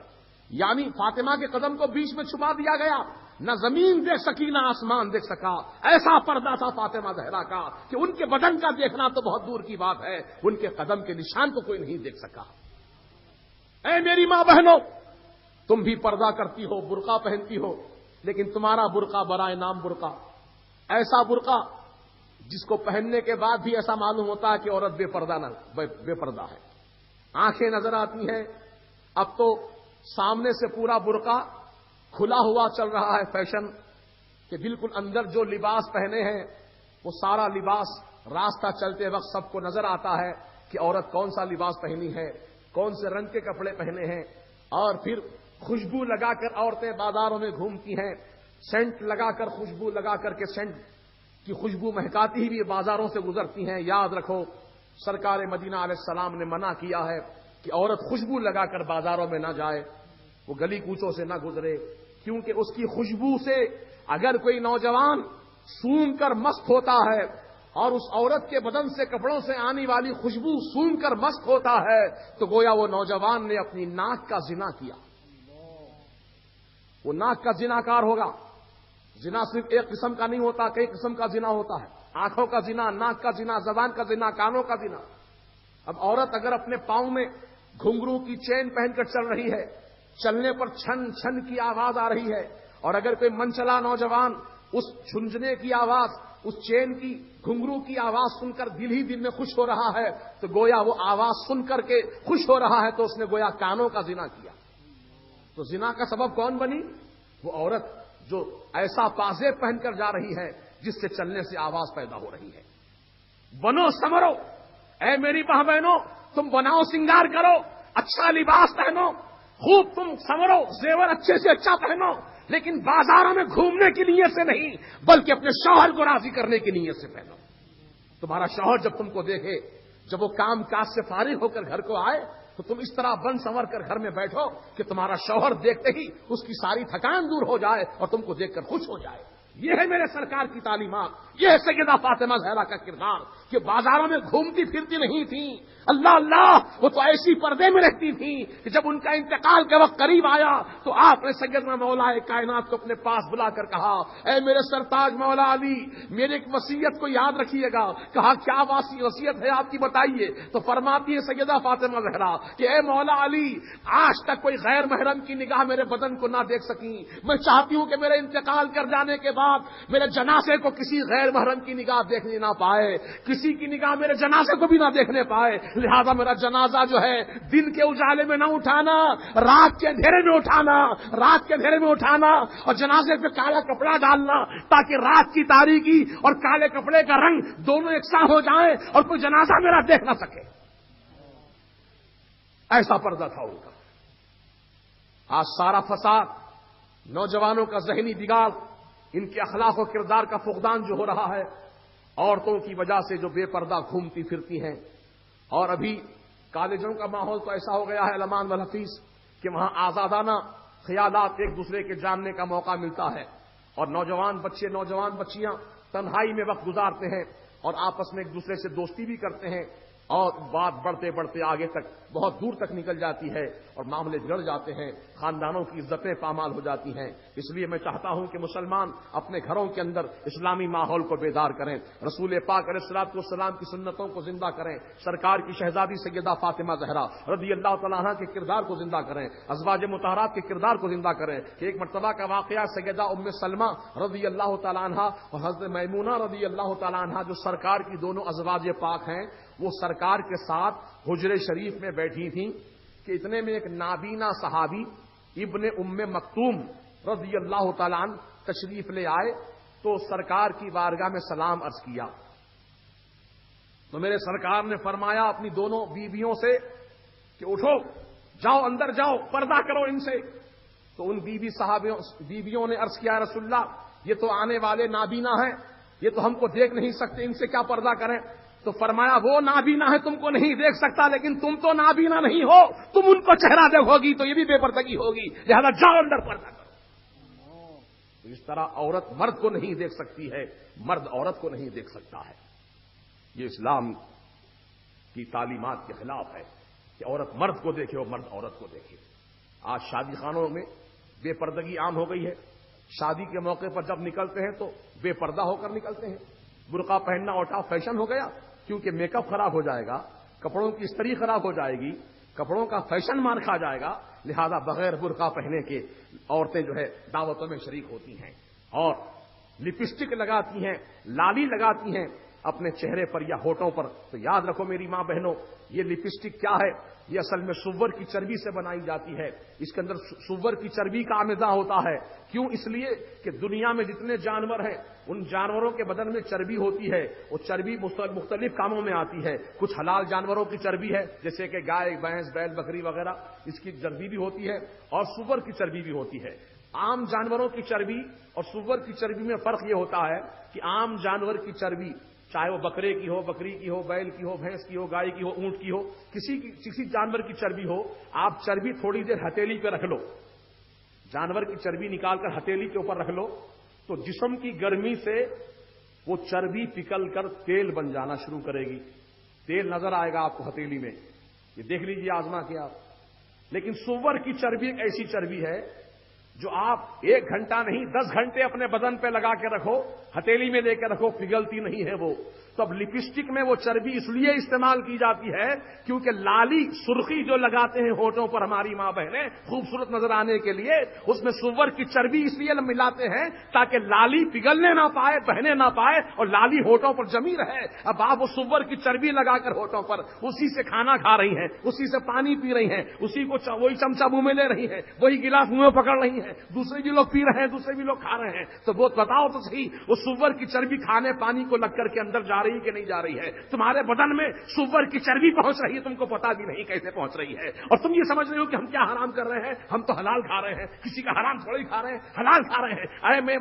یعنی فاطمہ کے قدم کو بیچ میں چھپا دیا گیا, نہ زمین دیکھ سکی نہ آسمان دیکھ سکا. ایسا پردہ تھا فاطمہ زہرا کا کہ ان کے بدن کا دیکھنا تو بہت دور کی بات ہے, ان کے قدم کے نشان کو کوئی نہیں دیکھ سکا. اے میری ماں بہنوں, تم بھی پردہ کرتی ہو, برقع پہنتی ہو, لیکن تمہارا برقع برائے نام برقع, ایسا برقع جس کو پہننے کے بعد بھی ایسا معلوم ہوتا ہے کہ عورت بے پردہ ہے. آنکھیں نظر آتی ہیں. اب تو سامنے سے پورا برقع کھلا ہوا چل رہا ہے فیشن, کہ بالکل اندر جو لباس پہنے ہیں وہ سارا لباس راستہ چلتے وقت سب کو نظر آتا ہے کہ عورت کون سا لباس پہنی ہے, کون سے رنگ کے کپڑے پہنے ہیں. اور پھر خوشبو لگا کر عورتیں بازاروں میں گھومتی ہیں, سینٹ لگا کر, خوشبو لگا کر کے سینٹ کی خوشبو مہکاتی ہوئی بازاروں سے گزرتی ہیں. یاد رکھو سرکار مدینہ علیہ السلام نے منع کیا ہے کہ عورت خوشبو لگا کر بازاروں میں نہ جائے, وہ گلی کوچوں سے نہ گزرے, کیونکہ اس کی خوشبو سے اگر کوئی نوجوان سونگھ کر مست ہوتا ہے اور اس عورت کے بدن سے کپڑوں سے آنے والی خوشبو سونگھ کر مست ہوتا ہے تو گویا وہ نوجوان نے اپنی ناک کا زنا کیا، وہ ناک کا زناکار ہوگا۔ زنا صرف ایک قسم کا نہیں ہوتا، کئی قسم کا زنا ہوتا ہے، آنکھوں کا زنا، ناک کا زنا، زبان کا زنا، کانوں کا زنا۔ اب عورت اگر اپنے پاؤں میں گھنگرو کی چین پہن کر چل رہی ہے، چلنے پر چھن چھن کی آواز آ رہی ہے، اور اگر کوئی منچلا نوجوان اس چھنجنے کی آواز، اس چین کی، گھنگرو کی آواز سن کر دل ہی دل میں خوش ہو رہا ہے تو گویا وہ آواز سن کر کے خوش ہو رہا ہے تو اس نے گویا کانوں کا زنا کیا۔ تو زنا کا سبب کون بنی؟ وہ عورت جو ایسا پازیب پہن کر جا رہی ہے جس سے چلنے سے آواز پیدا ہو رہی ہے۔ بنو سمرو، اے میری ماں بہنوں، تم بناؤ، سنگار کرو، اچھا لباس پہنو، خوب تم سمرو، زیور اچھے سے اچھا پہنو، لیکن بازاروں میں گھومنے کی نیت سے نہیں بلکہ اپنے شوہر کو راضی کرنے کی نیت سے پہنو۔ تمہارا شوہر جب تم کو دیکھے، جب وہ کام کاج سے فارغ ہو کر گھر کو آئے تو تم اس طرح بن سنور کر گھر میں بیٹھو کہ تمہارا شوہر دیکھتے ہی اس کی ساری تھکان دور ہو جائے اور تم کو دیکھ کر خوش ہو جائے۔ یہ ہے میرے سرکار کی تعلیمات، یہ ہے سیدہ فاطمہ زہرا کا کردار کہ بازاروں میں گھومتی پھرتی نہیں تھی، اللہ اللہ، وہ تو ایسی پردے میں رہتی تھی کہ جب ان کا انتقال کے وقت قریب آیا تو آپ نے سیدنا مولا کائنات کو اپنے پاس بلا کر کہا، اے میرے سرتاج مولا علی، میری ایک وصیت کو یاد رکھیے گا۔ کہا کیا وصیت ہے آپ کی، بتائیے۔ تو فرماتی ہے سیدہ فاطمہ زہرا کہ اے مولا علی، آج تک کوئی غیر محرم کی نگاہ میرے بدن کو نہ دیکھ سکی، میں چاہتی ہوں کہ میرے انتقال کر جانے کے بعد میرے جنازے کو کسی غیر محرم کی نگاہ دیکھنے نہ پائے، کسی کی نگاہ میرے جنازے کو بھی نہ دیکھنے پائے، لہذا میرا جنازہ جو ہے دن کے اجالے میں نہ اٹھانا، رات کے اندھیرے میں اٹھانا، رات کے اندھیرے میں اٹھانا اور جنازے پہ کالا کپڑا ڈالنا تاکہ رات کی تاریکی اور کالے کپڑے کا رنگ دونوں یکساں ہو جائیں اور کوئی جنازہ میرا دیکھ نہ سکے۔ ایسا پردہ تھا ان کا۔ آج سارا فساد، نوجوانوں کا ذہنی بگاڑ، ان کے اخلاق و کردار کا فقدان جو ہو رہا ہے، عورتوں کی وجہ سے جو بے پردہ گھومتی پھرتی ہیں۔ اور ابھی کالجوں کا ماحول تو ایسا ہو گیا ہے علمان والحفیظ کہ وہاں آزادانہ خیالات ایک دوسرے کے جاننے کا موقع ملتا ہے، اور نوجوان بچے، نوجوان بچیاں تنہائی میں وقت گزارتے ہیں اور آپس میں ایک دوسرے سے دوستی بھی کرتے ہیں، اور بات بڑھتے بڑھتے آگے تک بہت دور تک نکل جاتی ہے اور معاملے بگڑ جاتے ہیں، خاندانوں کی عزتیں پامال ہو جاتی ہیں۔ اس لیے میں چاہتا ہوں کہ مسلمان اپنے گھروں کے اندر اسلامی ماحول کو بیدار کریں، رسول پاک علیہ الصلوۃ والسلام کی سنتوں کو زندہ کریں، سرکار کی شہزادی سیدہ فاطمہ زہرا رضی اللہ تعالیٰ عنہا کے کردار کو زندہ کریں، ازواج مطہرات کے کردار کو زندہ کریں کہ ایک مرتبہ کا واقعہ سیدہ ام سلمہ رضی اللہ تعالیٰ عنہا اور حضرت میمونہ رضی اللہ تعالیٰ عنہا جو سرکار کی دونوں ازواج پاک ہیں، وہ سرکار کے ساتھ حجرے شریف میں بیٹھی تھیں کہ اتنے میں ایک نابینا صحابی ابن ام مکتوم رضی اللہ تعالیٰ عنہ تشریف لے آئے تو سرکار کی بارگاہ میں سلام عرض کیا۔ تو میرے سرکار نے فرمایا اپنی دونوں بیویوں سے کہ اٹھو، جاؤ اندر جاؤ، پردہ کرو ان سے۔ تو ان بیویوں نے عرض کیا رسول اللہ، یہ تو آنے والے نابینا ہیں، یہ تو ہم کو دیکھ نہیں سکتے، ان سے کیا پردہ کریں؟ تو فرمایا وہ نابینا ہے، تم کو نہیں دیکھ سکتا، لیکن تم تو نابینا نہیں ہو، تم ان کو چہرہ دیکھو گی تو یہ بھی بے پردگی ہوگی، لہذا جاؤ اندر پردہ کرو۔ تو اس طرح عورت مرد کو نہیں دیکھ سکتی ہے، مرد عورت کو نہیں دیکھ سکتا ہے۔ یہ اسلام کی تعلیمات کے خلاف ہے کہ عورت مرد کو دیکھے اور مرد عورت کو دیکھے۔ آج شادی خانوں میں بے پردگی عام ہو گئی ہے، شادی کے موقع پر جب نکلتے ہیں تو بے پردہ ہو کر نکلتے ہیں، برقع پہننا اٹھا فیشن ہو گیا، کیونکہ میک اپ خراب ہو جائے گا، کپڑوں کی استری خراب ہو جائے گی، کپڑوں کا فیشن مار کھا جائے گا، لہذا بغیر برقع پہنے کے عورتیں جو ہے دعوتوں میں شریک ہوتی ہیں اور لپسٹک لگاتی ہیں، لالی لگاتی ہیں اپنے چہرے پر یا ہونٹوں پر۔ تو یاد رکھو میری ماں بہنوں، یہ لپسٹک کیا ہے؟ یہ اصل میں سور کی چربی سے بنائی جاتی ہے، اس کے اندر سور کی چربی کا آمیزہ ہوتا ہے۔ کیوں؟ اس لیے کہ دنیا میں جتنے جانور ہیں ان جانوروں کے بدن میں چربی ہوتی ہے، وہ چربی مختلف کاموں میں آتی ہے۔ کچھ حلال جانوروں کی چربی ہے جیسے کہ گائے، بھینس، بیل، بکری وغیرہ، اس کی چربی بھی ہوتی ہے، اور سور کی چربی بھی ہوتی ہے۔ عام جانوروں کی چربی اور سور کی چربی میں فرق یہ ہوتا ہے کہ عام جانور کی چربی چاہے وہ بکرے کی ہو، بکری کی ہو، بیل کی ہو، بھینس کی ہو، گائے کی ہو، اونٹ کی ہو، کسی جانور کی چربی ہو، آپ چربی تھوڑی دیر ہتھیلی پہ رکھ لو، جانور کی چربی نکال کر ہتھیلی کے اوپر رکھ لو تو جسم کی گرمی سے وہ چربی پکل کر تیل بن جانا شروع کرے گی. تیل نظر آئے گا آپ کو ہتھیلی میں. یہ دیکھ لیجیے آزما کے آپ. لیکن سور کی چربی ایک ایسی چربی ہے جو آپ 1 گھنٹہ نہیں 10 گھنٹے اپنے بدن پہ لگا کے رکھو, ہتھیلی میں لے کے رکھو, پگھلتی نہیں ہے وہ. تو اب لپسٹک میں وہ چربی اس لیے استعمال کی جاتی ہے کیونکہ لالی سرخی جو لگاتے ہیں ہونٹوں پر ہماری ماں بہنیں خوبصورت نظر آنے کے لیے, اس میں سور کی چربی اس لیے ملاتے ہیں تاکہ لالی پگھلنے نہ پائے, بہنے نہ پائے اور لالی ہونٹوں پر جمی رہے. اب آپ وہ سور کی چربی لگا کر ہونٹوں پر اسی سے کھانا کھا رہی ہیں, اسی سے پانی پی رہی ہیں, اسی کو وہی چمچہ منہ میں لے رہی ہیں, وہی گلاس منہ میں پکڑ رہی ہیں, دوسرے بھی لوگ پی رہے ہیں, دوسرے بھی لوگ کھا رہے ہیں. تو وہ بتاؤ تو صحیح, وہ سور کی چربی کھانے پانی کو لگ کر کے اندر جا رہی کہ نہیں جا رہی ہے؟ تمہارے بدن میں سور کی چربی پہنچ رہی ہے, تم کو پتا بھی نہیں کیسے پہنچ رہی ہے. اور تم یہ سمجھ رہے ہو کہ ہم کیا حرام کر رہے ہیں, ہم تو حلال کھا رہے ہیں, کسی کا حرام تھوڑی کھا رہے ہیں, حلال کھا رہے ہیں. ارے میں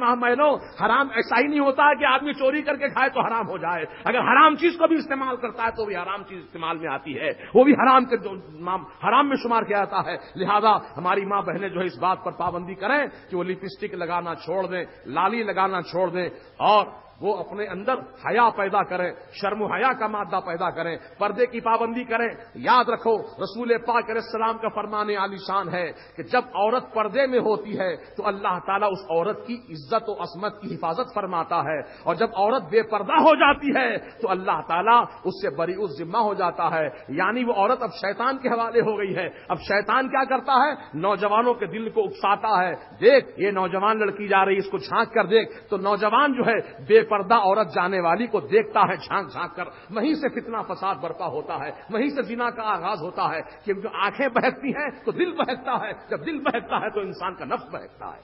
حرام ایسا ہی نہیں ہوتا ہے کہ آدمی چوری کر کے کھائے تو حرام ہو جائے. اگر حرام چیز کو بھی استعمال کرتا ہے تو بھی حرام چیز استعمال میں آتی ہے, وہ بھی حرام میں شمار کیا جاتا ہے. لہذا ہماری ماں بہنیں جو ہے اس بات پر پابندی کریں کہ وہ لپسٹک لگانا چھوڑ دیں, لالی لگانا چھوڑ دیں, اور وہ اپنے اندر حیا پیدا کریں, شرم و حیا کا مادہ پیدا کریں, پردے کی پابندی کریں. یاد رکھو رسول پاک علیہ السلام کا فرمان عالی شان ہے کہ جب عورت پردے میں ہوتی ہے تو اللہ تعالیٰ اس عورت کی عزت و عصمت کی حفاظت فرماتا ہے, اور جب عورت بے پردہ ہو جاتی ہے تو اللہ تعالیٰ اس سے بری الذمہ ہو جاتا ہے. یعنی وہ عورت اب شیطان کے حوالے ہو گئی ہے. اب شیطان کیا کرتا ہے, نوجوانوں کے دل کو اکساتا ہے, دیکھ یہ نوجوان لڑکی جا رہی, اس کو جھانک کر دیکھ. تو نوجوان جو ہے بے پردہ عورت جانے والی کو دیکھتا ہے جھانک جھانک کر, وہیں سے فتنہ فساد برپا ہوتا ہے, وہیں سے زنا کا آغاز ہوتا ہے. کہ جو آنکھیں بہکتی ہیں تو دل بہکتا ہے, جب دل بہکتا ہے تو انسان کا نفس بہکتا ہے.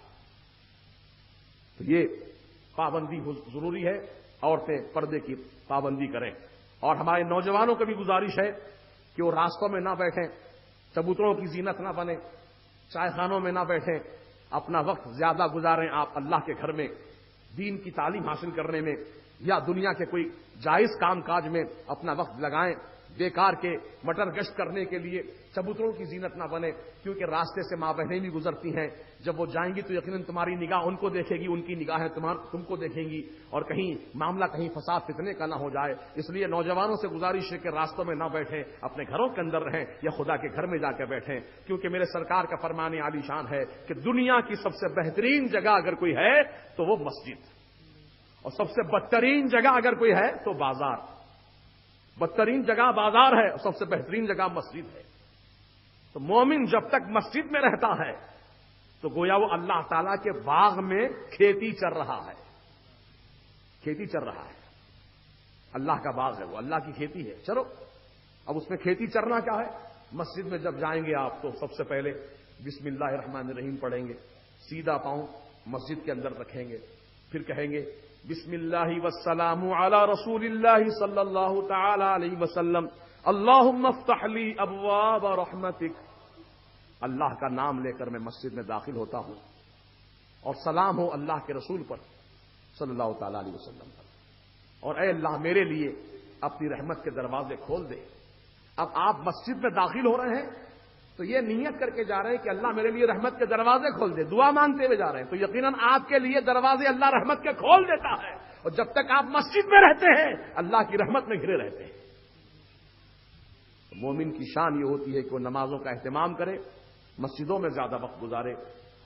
تو یہ پابندی ضروری ہے, عورتیں پردے کی پابندی کریں. اور ہمارے نوجوانوں کو بھی گزارش ہے کہ وہ راستوں میں نہ بیٹھیں, چبوتروں کی زینت نہ بنیں, چائے خانوں میں نہ بیٹھیں, اپنا وقت زیادہ گزاریں آپ اللہ کے گھر میں دین کی تعلیم حاصل کرنے میں, یا دنیا کے کوئی جائز کام کاج میں اپنا وقت لگائیں. بیکار کے مٹر گشت کرنے کے لیے چبوتروں کی زینت نہ بنے, کیونکہ راستے سے ماں بہنیں بھی گزرتی ہیں. جب وہ جائیں گی تو یقیناً تمہاری نگاہ ان کو دیکھے گی, ان کی نگاہیں تم کو دیکھیں گی, اور کہیں معاملہ کہیں فساد فتنے کا نہ ہو جائے. اس لیے نوجوانوں سے گزارش ہے کہ راستوں میں نہ بیٹھیں, اپنے گھروں کے اندر رہیں یا خدا کے گھر میں جا کے بیٹھیں. کیونکہ میرے سرکار کا فرمان عالی شان ہے کہ دنیا کی سب سے بہترین جگہ اگر کوئی ہے تو وہ مسجد, اور سب سے بدترین جگہ اگر کوئی ہے تو بازار. بدترین جگہ بازار ہے اور سب سے بہترین جگہ مسجد ہے. تو مومن جب تک مسجد میں رہتا ہے تو گویا وہ اللہ تعالیٰ کے باغ میں کھیتی چر رہا ہے, کھیتی چر رہا ہے. اللہ کا باغ ہے وہ, اللہ کی کھیتی ہے. چلو اب اس میں کھیتی چرنا کیا ہے, مسجد میں جب جائیں گے آپ تو سب سے پہلے بسم اللہ الرحمن الرحیم پڑھیں گے, سیدھا پاؤں مسجد کے اندر رکھیں گے, پھر کہیں گے بسم اللہ والسلام علی رسول اللہ صلی اللہ تعالی علیہ وسلم, اللہم افتح لی ابواب رحمتک. اللہ کا نام لے کر میں مسجد میں داخل ہوتا ہوں, اور سلام ہو اللہ کے رسول پر صلی اللہ تعالی علیہ وسلم پر, اور اے اللہ میرے لیے اپنی رحمت کے دروازے کھول دے. اب آپ مسجد میں داخل ہو رہے ہیں تو یہ نیت کر کے جا رہے ہیں کہ اللہ میرے لیے رحمت کے دروازے کھول دے, دعا مانگتے ہوئے جا رہے ہیں. تو یقیناً آپ کے لیے دروازے اللہ رحمت کے کھول دیتا ہے, اور جب تک آپ مسجد میں رہتے ہیں اللہ کی رحمت میں گھرے رہتے ہیں. مومن کی شان یہ ہوتی ہے کہ وہ نمازوں کا اہتمام کرے, مسجدوں میں زیادہ وقت گزارے,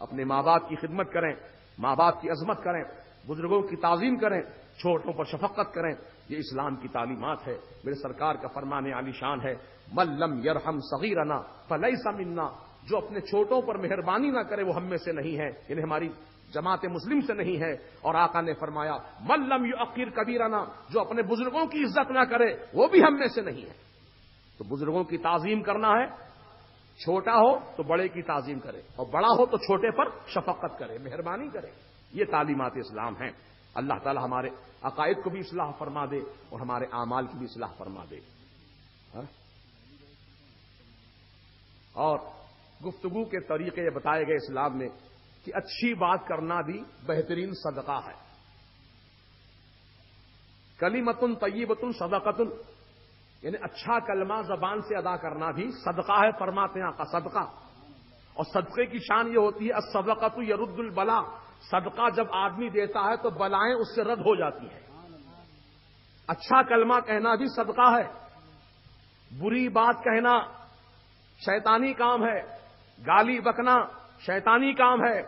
اپنے ماں باپ کی خدمت کریں, ماں باپ کی عظمت کریں, بزرگوں کی تعظیم کریں, چھوٹوں پر شفقت کریں. یہ اسلام کی تعلیمات ہے. میرے سرکار کا فرمان عالی شان ہے من لم یرحم صغیرنا فلیس منا, جو اپنے چھوٹوں پر مہربانی نہ کرے وہ ہم میں سے نہیں ہے, یعنی ہماری جماعت مسلم سے نہیں ہے. اور آقا نے فرمایا من لم یؤقر کبیرنا, جو اپنے بزرگوں کی عزت نہ کرے وہ بھی ہم میں سے نہیں ہے. تو بزرگوں کی تعظیم کرنا ہے, چھوٹا ہو تو بڑے کی تعظیم کرے, اور بڑا ہو تو چھوٹے پر شفقت کرے, مہربانی کرے. یہ تعلیمات اسلام ہیں. اللہ تعالی ہمارے عقائد کو بھی اصلاح فرما دے اور ہمارے اعمال کی بھی اصلاح فرما دے. اور گفتگو کے طریقے بتائے گئے اسلام میں کہ اچھی بات کرنا بھی بہترین صدقہ ہے. کلمۃ طیبۃ صدقۃ, یعنی اچھا کلمہ زبان سے ادا کرنا بھی صدقہ ہے. فرماتے ہیں آقا صدقہ. اور صدقے کی شان یہ ہوتی ہے الصدقۃ یرد البلا، صدقہ جب آدمی دیتا ہے تو بلائیں اس سے رد ہو جاتی ہیں۔ اچھا کلمہ کہنا بھی صدقہ ہے، بری بات کہنا شیطانی کام ہے، گالی بکنا شیطانی کام ہے،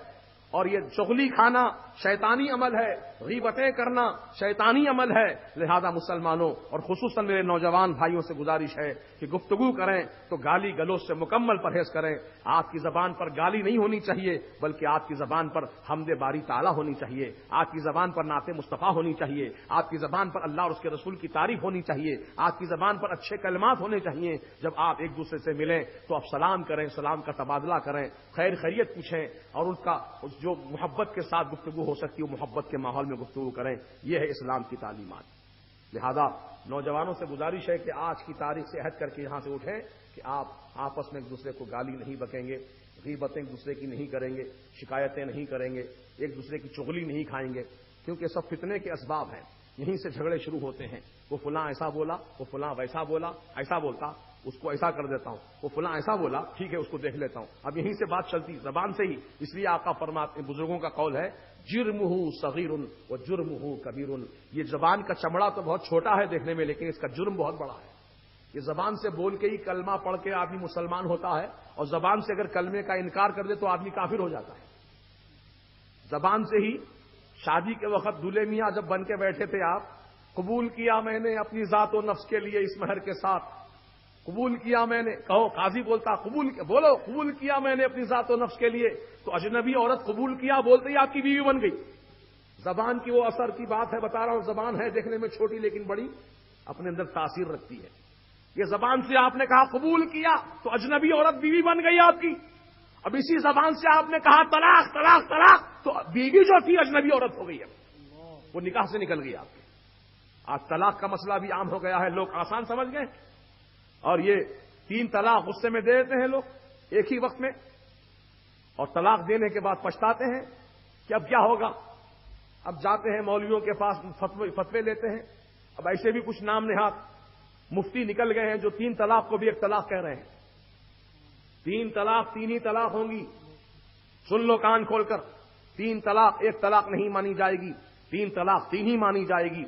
اور یہ چغلی کھانا شیطانی عمل ہے، غیبتیں کرنا شیطانی عمل ہے۔ لہذا مسلمانوں اور خصوصاً میرے نوجوان بھائیوں سے گزارش ہے کہ گفتگو کریں تو گالی گلوچ سے مکمل پرہیز کریں۔ آپ کی زبان پر گالی نہیں ہونی چاہیے، بلکہ آپ کی زبان پر حمد باری تعالیٰ ہونی چاہیے، آپ کی زبان پر نعت مصطفیٰ ہونی چاہیے، آپ کی زبان پر اللہ اور اس کے رسول کی تعریف ہونی چاہیے، آپ کی زبان پر اچھے کلمات ہونے چاہیے۔ جب آپ ایک دوسرے سے ملیں تو آپ سلام کریں، سلام کا تبادلہ کریں، خیر خیریت پوچھیں، اور ان کا جو محبت کے ساتھ گفتگو ہو سکتی ہے وہ محبت کے ماحول میں گفتگو کریں۔ یہ ہے اسلام کی تعلیمات۔ لہذا نوجوانوں سے گزارش ہے کہ آج کی تاریخ سے عہد کر کے یہاں سے اٹھیں کہ آپ آپس میں ایک دوسرے کو گالی نہیں بکیں گے، غیبتیں ایک دوسرے کی نہیں کریں گے، شکایتیں نہیں کریں گے، ایک دوسرے کی چغلی نہیں کھائیں گے، کیونکہ سب فتنے کے اسباب ہیں، یہیں سے جھگڑے شروع ہوتے ہیں۔ وہ فلاں ایسا بولا، وہ فلاں ویسا بولا، ایسا بولتا اس کو ایسا کر دیتا ہوں، وہ فلاں ایسا بولا، ٹھیک ہے اس کو دیکھ لیتا ہوں۔ اب یہیں سے بات چلتی زبان سے ہی، اس لیے آقا فرماتے ہیں، بزرگوں کا قول ہے جرمہ صغیر و جرمہ کبیر۔ یہ زبان کا چمڑا تو بہت چھوٹا ہے دیکھنے میں، لیکن اس کا جرم بہت بڑا ہے۔ یہ زبان سے بول کے ہی کلمہ پڑھ کے آدمی مسلمان ہوتا ہے، اور زبان سے اگر کلمے کا انکار کر دے تو آدمی کافر ہو جاتا ہے۔ زبان سے ہی شادی کے وقت دولہے میاں جب بن کے بیٹھے تھے آپ، قبول کیا میں نے اپنی ذات و نفس کے لیے اس مہر کے ساتھ، قبول کیا میں نے، کہو قاضی بولتا بولو قبول کیا میں نے اپنی ذات و نفس کے لیے، تو اجنبی عورت قبول کیا بولتے ہی آپ کی بیوی بن گئی۔ زبان کی وہ اثر کی بات ہے، بتا رہا ہوں، زبان ہے دیکھنے میں چھوٹی لیکن بڑی اپنے اندر تاثیر رکھتی ہے۔ یہ زبان سے آپ نے کہا قبول کیا تو اجنبی عورت بیوی بن گئی آپ کی۔ اب اسی زبان سے آپ نے کہا طلاق طلاق طلاق تو بیوی جو تھی اجنبی عورت ہو گئی ہے، وہ نکاح سے نکل گئی آپ کے۔ آج طلاق کا مسئلہ بھی عام ہو گیا ہے، لوگ آسان سمجھ گئے، اور یہ 3 طلاق غصے میں دے دیتے ہیں لوگ ایک ہی وقت میں، اور طلاق دینے کے بعد پچھتاتے ہیں کہ اب کیا ہوگا۔ اب جاتے ہیں مولویوں کے پاس فتوے لیتے ہیں، اب ایسے بھی کچھ نام نہاد مفتی نکل گئے ہیں جو 3 طلاق کو بھی ایک طلاق کہہ رہے ہیں۔ 3 طلاق 3 ہی طلاق ہوں گی، سن لو کان کھول کر، 3 طلاق 1 طلاق نہیں مانی جائے گی، 3 طلاق 3 ہی مانی جائے گی،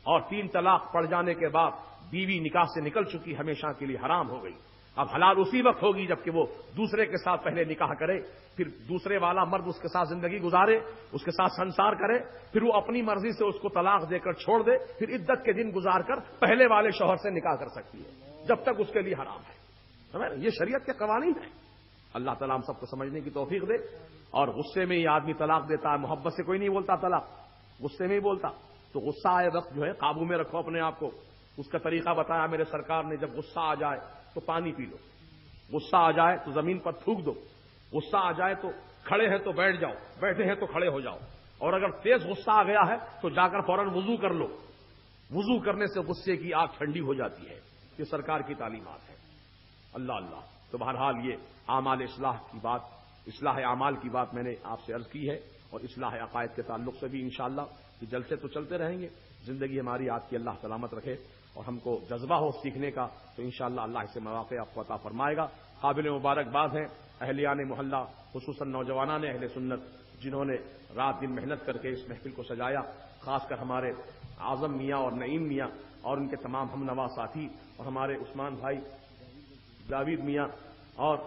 اور 3 طلاق پڑ جانے کے بعد بیوی نکاح سے نکل چکی، ہمیشہ کے لیے حرام ہو گئی۔ اب حلال اسی وقت ہوگی جبکہ وہ دوسرے کے ساتھ پہلے نکاح کرے، پھر دوسرے والا مرد اس کے ساتھ زندگی گزارے، اس کے ساتھ سنسار کرے، پھر وہ اپنی مرضی سے اس کو طلاق دے کر چھوڑ دے، پھر عدت کے دن گزار کر پہلے والے شوہر سے نکاح کر سکتی ہے، جب تک اس کے لیے حرام ہے۔ سمجھ؟ یہ شریعت کے قوانین ہیں۔ اللہ تعالیٰ ہم سب کو سمجھنے کی توفیق دے۔ اور غصے میں یہ آدمی طلاق دیتا ہے، محبت سے کوئی نہیں بولتا طلاق، غصے میں ہی بولتا۔ تو غصہ آئے وقت جو ہے قابو میں رکھو اپنے آپ کو۔ اس کا طریقہ بتایا میرے سرکار نے، جب غصہ آ جائے تو پانی پی لو، غصہ آ جائے تو زمین پر تھوک دو، غصہ آ جائے تو کھڑے ہیں تو بیٹھ جاؤ، بیٹھے ہیں تو کھڑے ہو جاؤ، اور اگر تیز غصہ آ گیا ہے تو جا کر فوراً وضو کر لو، وضو کرنے سے غصے کی آگ ٹھنڈی ہو جاتی ہے۔ یہ سرکار کی تعلیمات ہے۔ اللہ اللہ۔ تو بہرحال یہ اعمال اصلاح کی بات، اصلاح اعمال کی بات میں نے آپ سے عرض کی ہے، اور اصلاح عقائد کے تعلق سے بھی انشاءاللہ یہ جلسے تو چلتے رہیں گے۔ زندگی ہماری آپ کی اللہ سلامت رکھے، اور ہم کو جذبہ ہو سیکھنے کا، تو انشاءاللہ اللہ اس سے مواقع آپ کو عطا فرمائے گا۔ قابل مبارکباد ہیں اہلیان محلہ، خصوصاً نوجوانان اہل سنت، جنہوں نے رات دن محنت کر کے اس محفل کو سجایا، خاص کر ہمارے اعظم میاں اور نعیم میاں اور ان کے تمام ہم نوا ساتھی، اور ہمارے عثمان بھائی، جاوید میاں، اور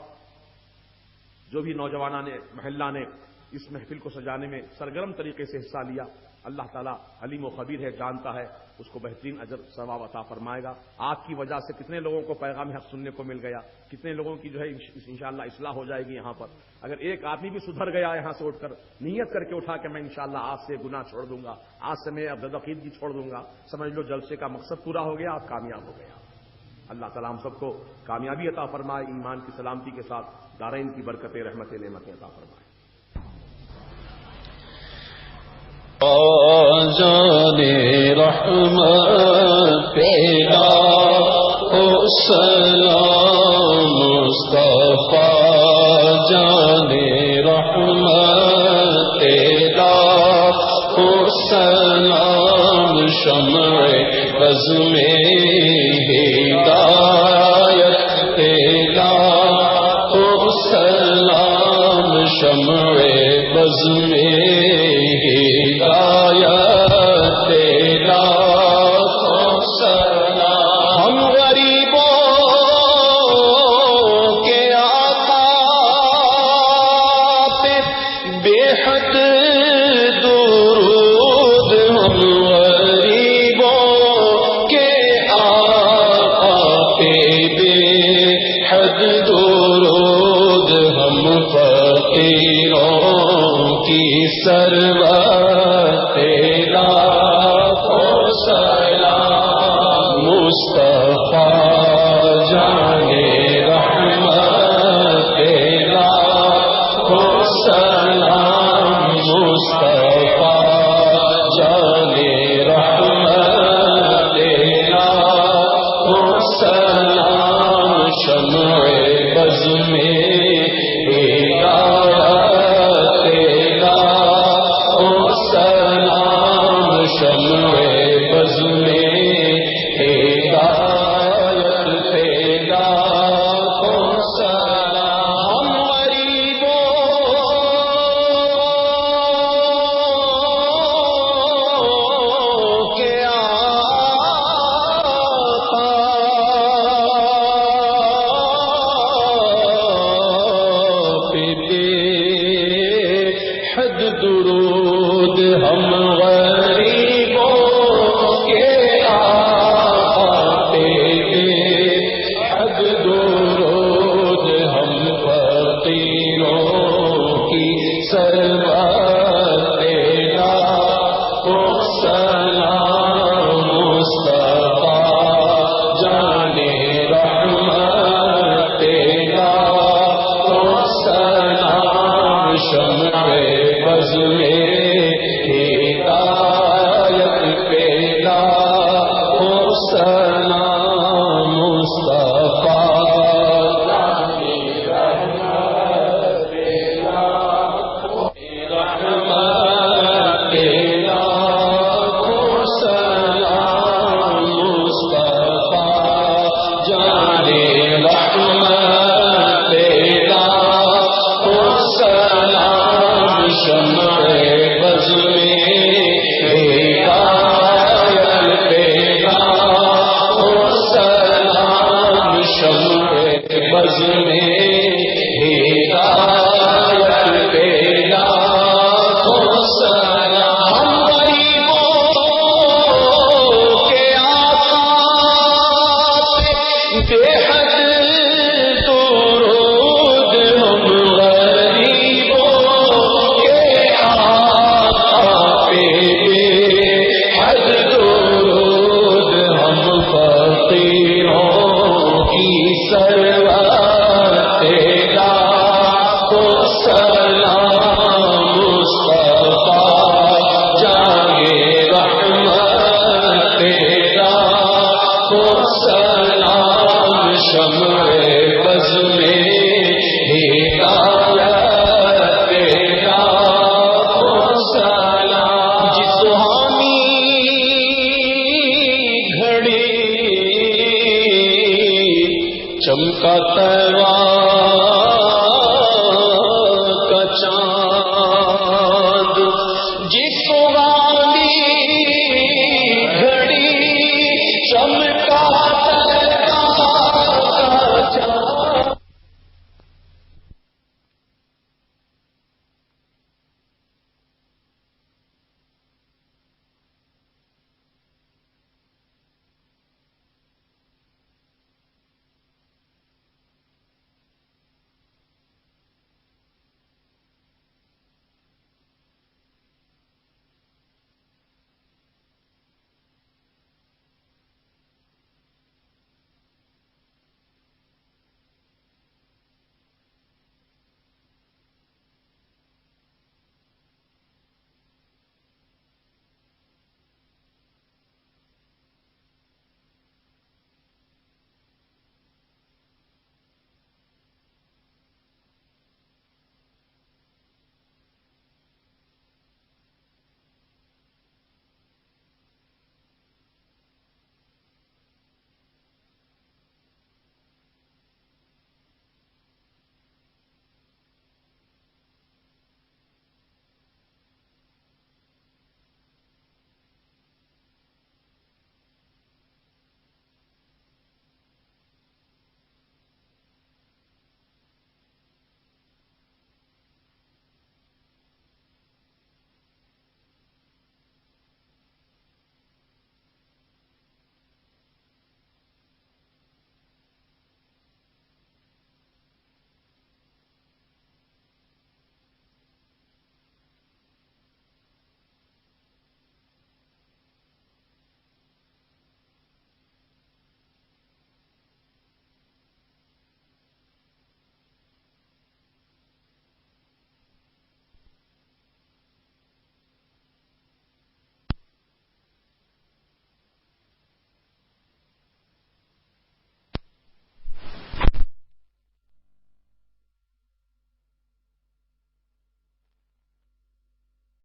جو بھی نوجوانان محلہ نے اس محفل کو سجانے میں سرگرم طریقے سے حصہ لیا۔ اللہ تعالیٰ علیم و خبیر ہے، جانتا ہے، اس کو بہترین اجر ثواب عطا فرمائے گا۔ آپ کی وجہ سے کتنے لوگوں کو پیغام حق سننے کو مل گیا، کتنے لوگوں کی جو ہے انشاءاللہ اصلاح ہو جائے گی یہاں پر۔ اگر ایک آدمی بھی سدھر گیا یہاں سے اٹھ کر، نیت کر کے اٹھا کہ میں انشاءاللہ آج سے گناہ چھوڑ دوں گا، آج سے میں اب عقیدگی چھوڑ دوں گا، سمجھ لو جلسے کا مقصد پورا ہو گیا، آپ کامیاب ہو گیا۔ اللہ تعالیٰ ہم سب کو کامیابی عطا فرمائے، ایمان کی سلامتی کے ساتھ دارین کی برکتیں، رحمتیں، نعمتیں عطا فرمائے۔ جانے رحمت پیدا او سلام مصطفیٰ، جانے رحمت پیدا او سلام، شمع بز میں ہدایت پیدا او سلام، بز میں ہدایت لاکھوں سلام ہم غریبوں کے آقا پہ بے حد درود ہم غریبوں کے آقا پہ بے حد درود ہم فقیروں کی ثروت لاکھوں سلام مصطفیٰ جانے رحمت لاکھوں سلام مصطفیٰ جانے رحمت لاکھوں سلام شمع بز میں درود ہم غریبوں کے آقا پہ حد درود ہم فقیروں کی ثروت لاکھوں سلام مصطفیٰ جانے رحمت لاکھوں سلام شمع بز میں ہدایت پہ لاکھوں سلام مصطفیٰ جانے رحمت لاکھوں سلام مصطفیٰ جانے رحمت لاکھوں سلام شمع بز میں ہدایت پہ لاکھوں سلام شمع بز میں ہدایت پہ لاکھوں سلام غریبوں کے آقا پہ بے حد درود ہم غریبوں کے آقا پہ بے حد درود ہم فقیروں کی ثروت لاکھوں سلام مصطفیٰ جانے رحمت لاکھوں سلام شمع بز میں ہدایت لاکھوں سلام جس سہانی گھڑی چمکا تیوار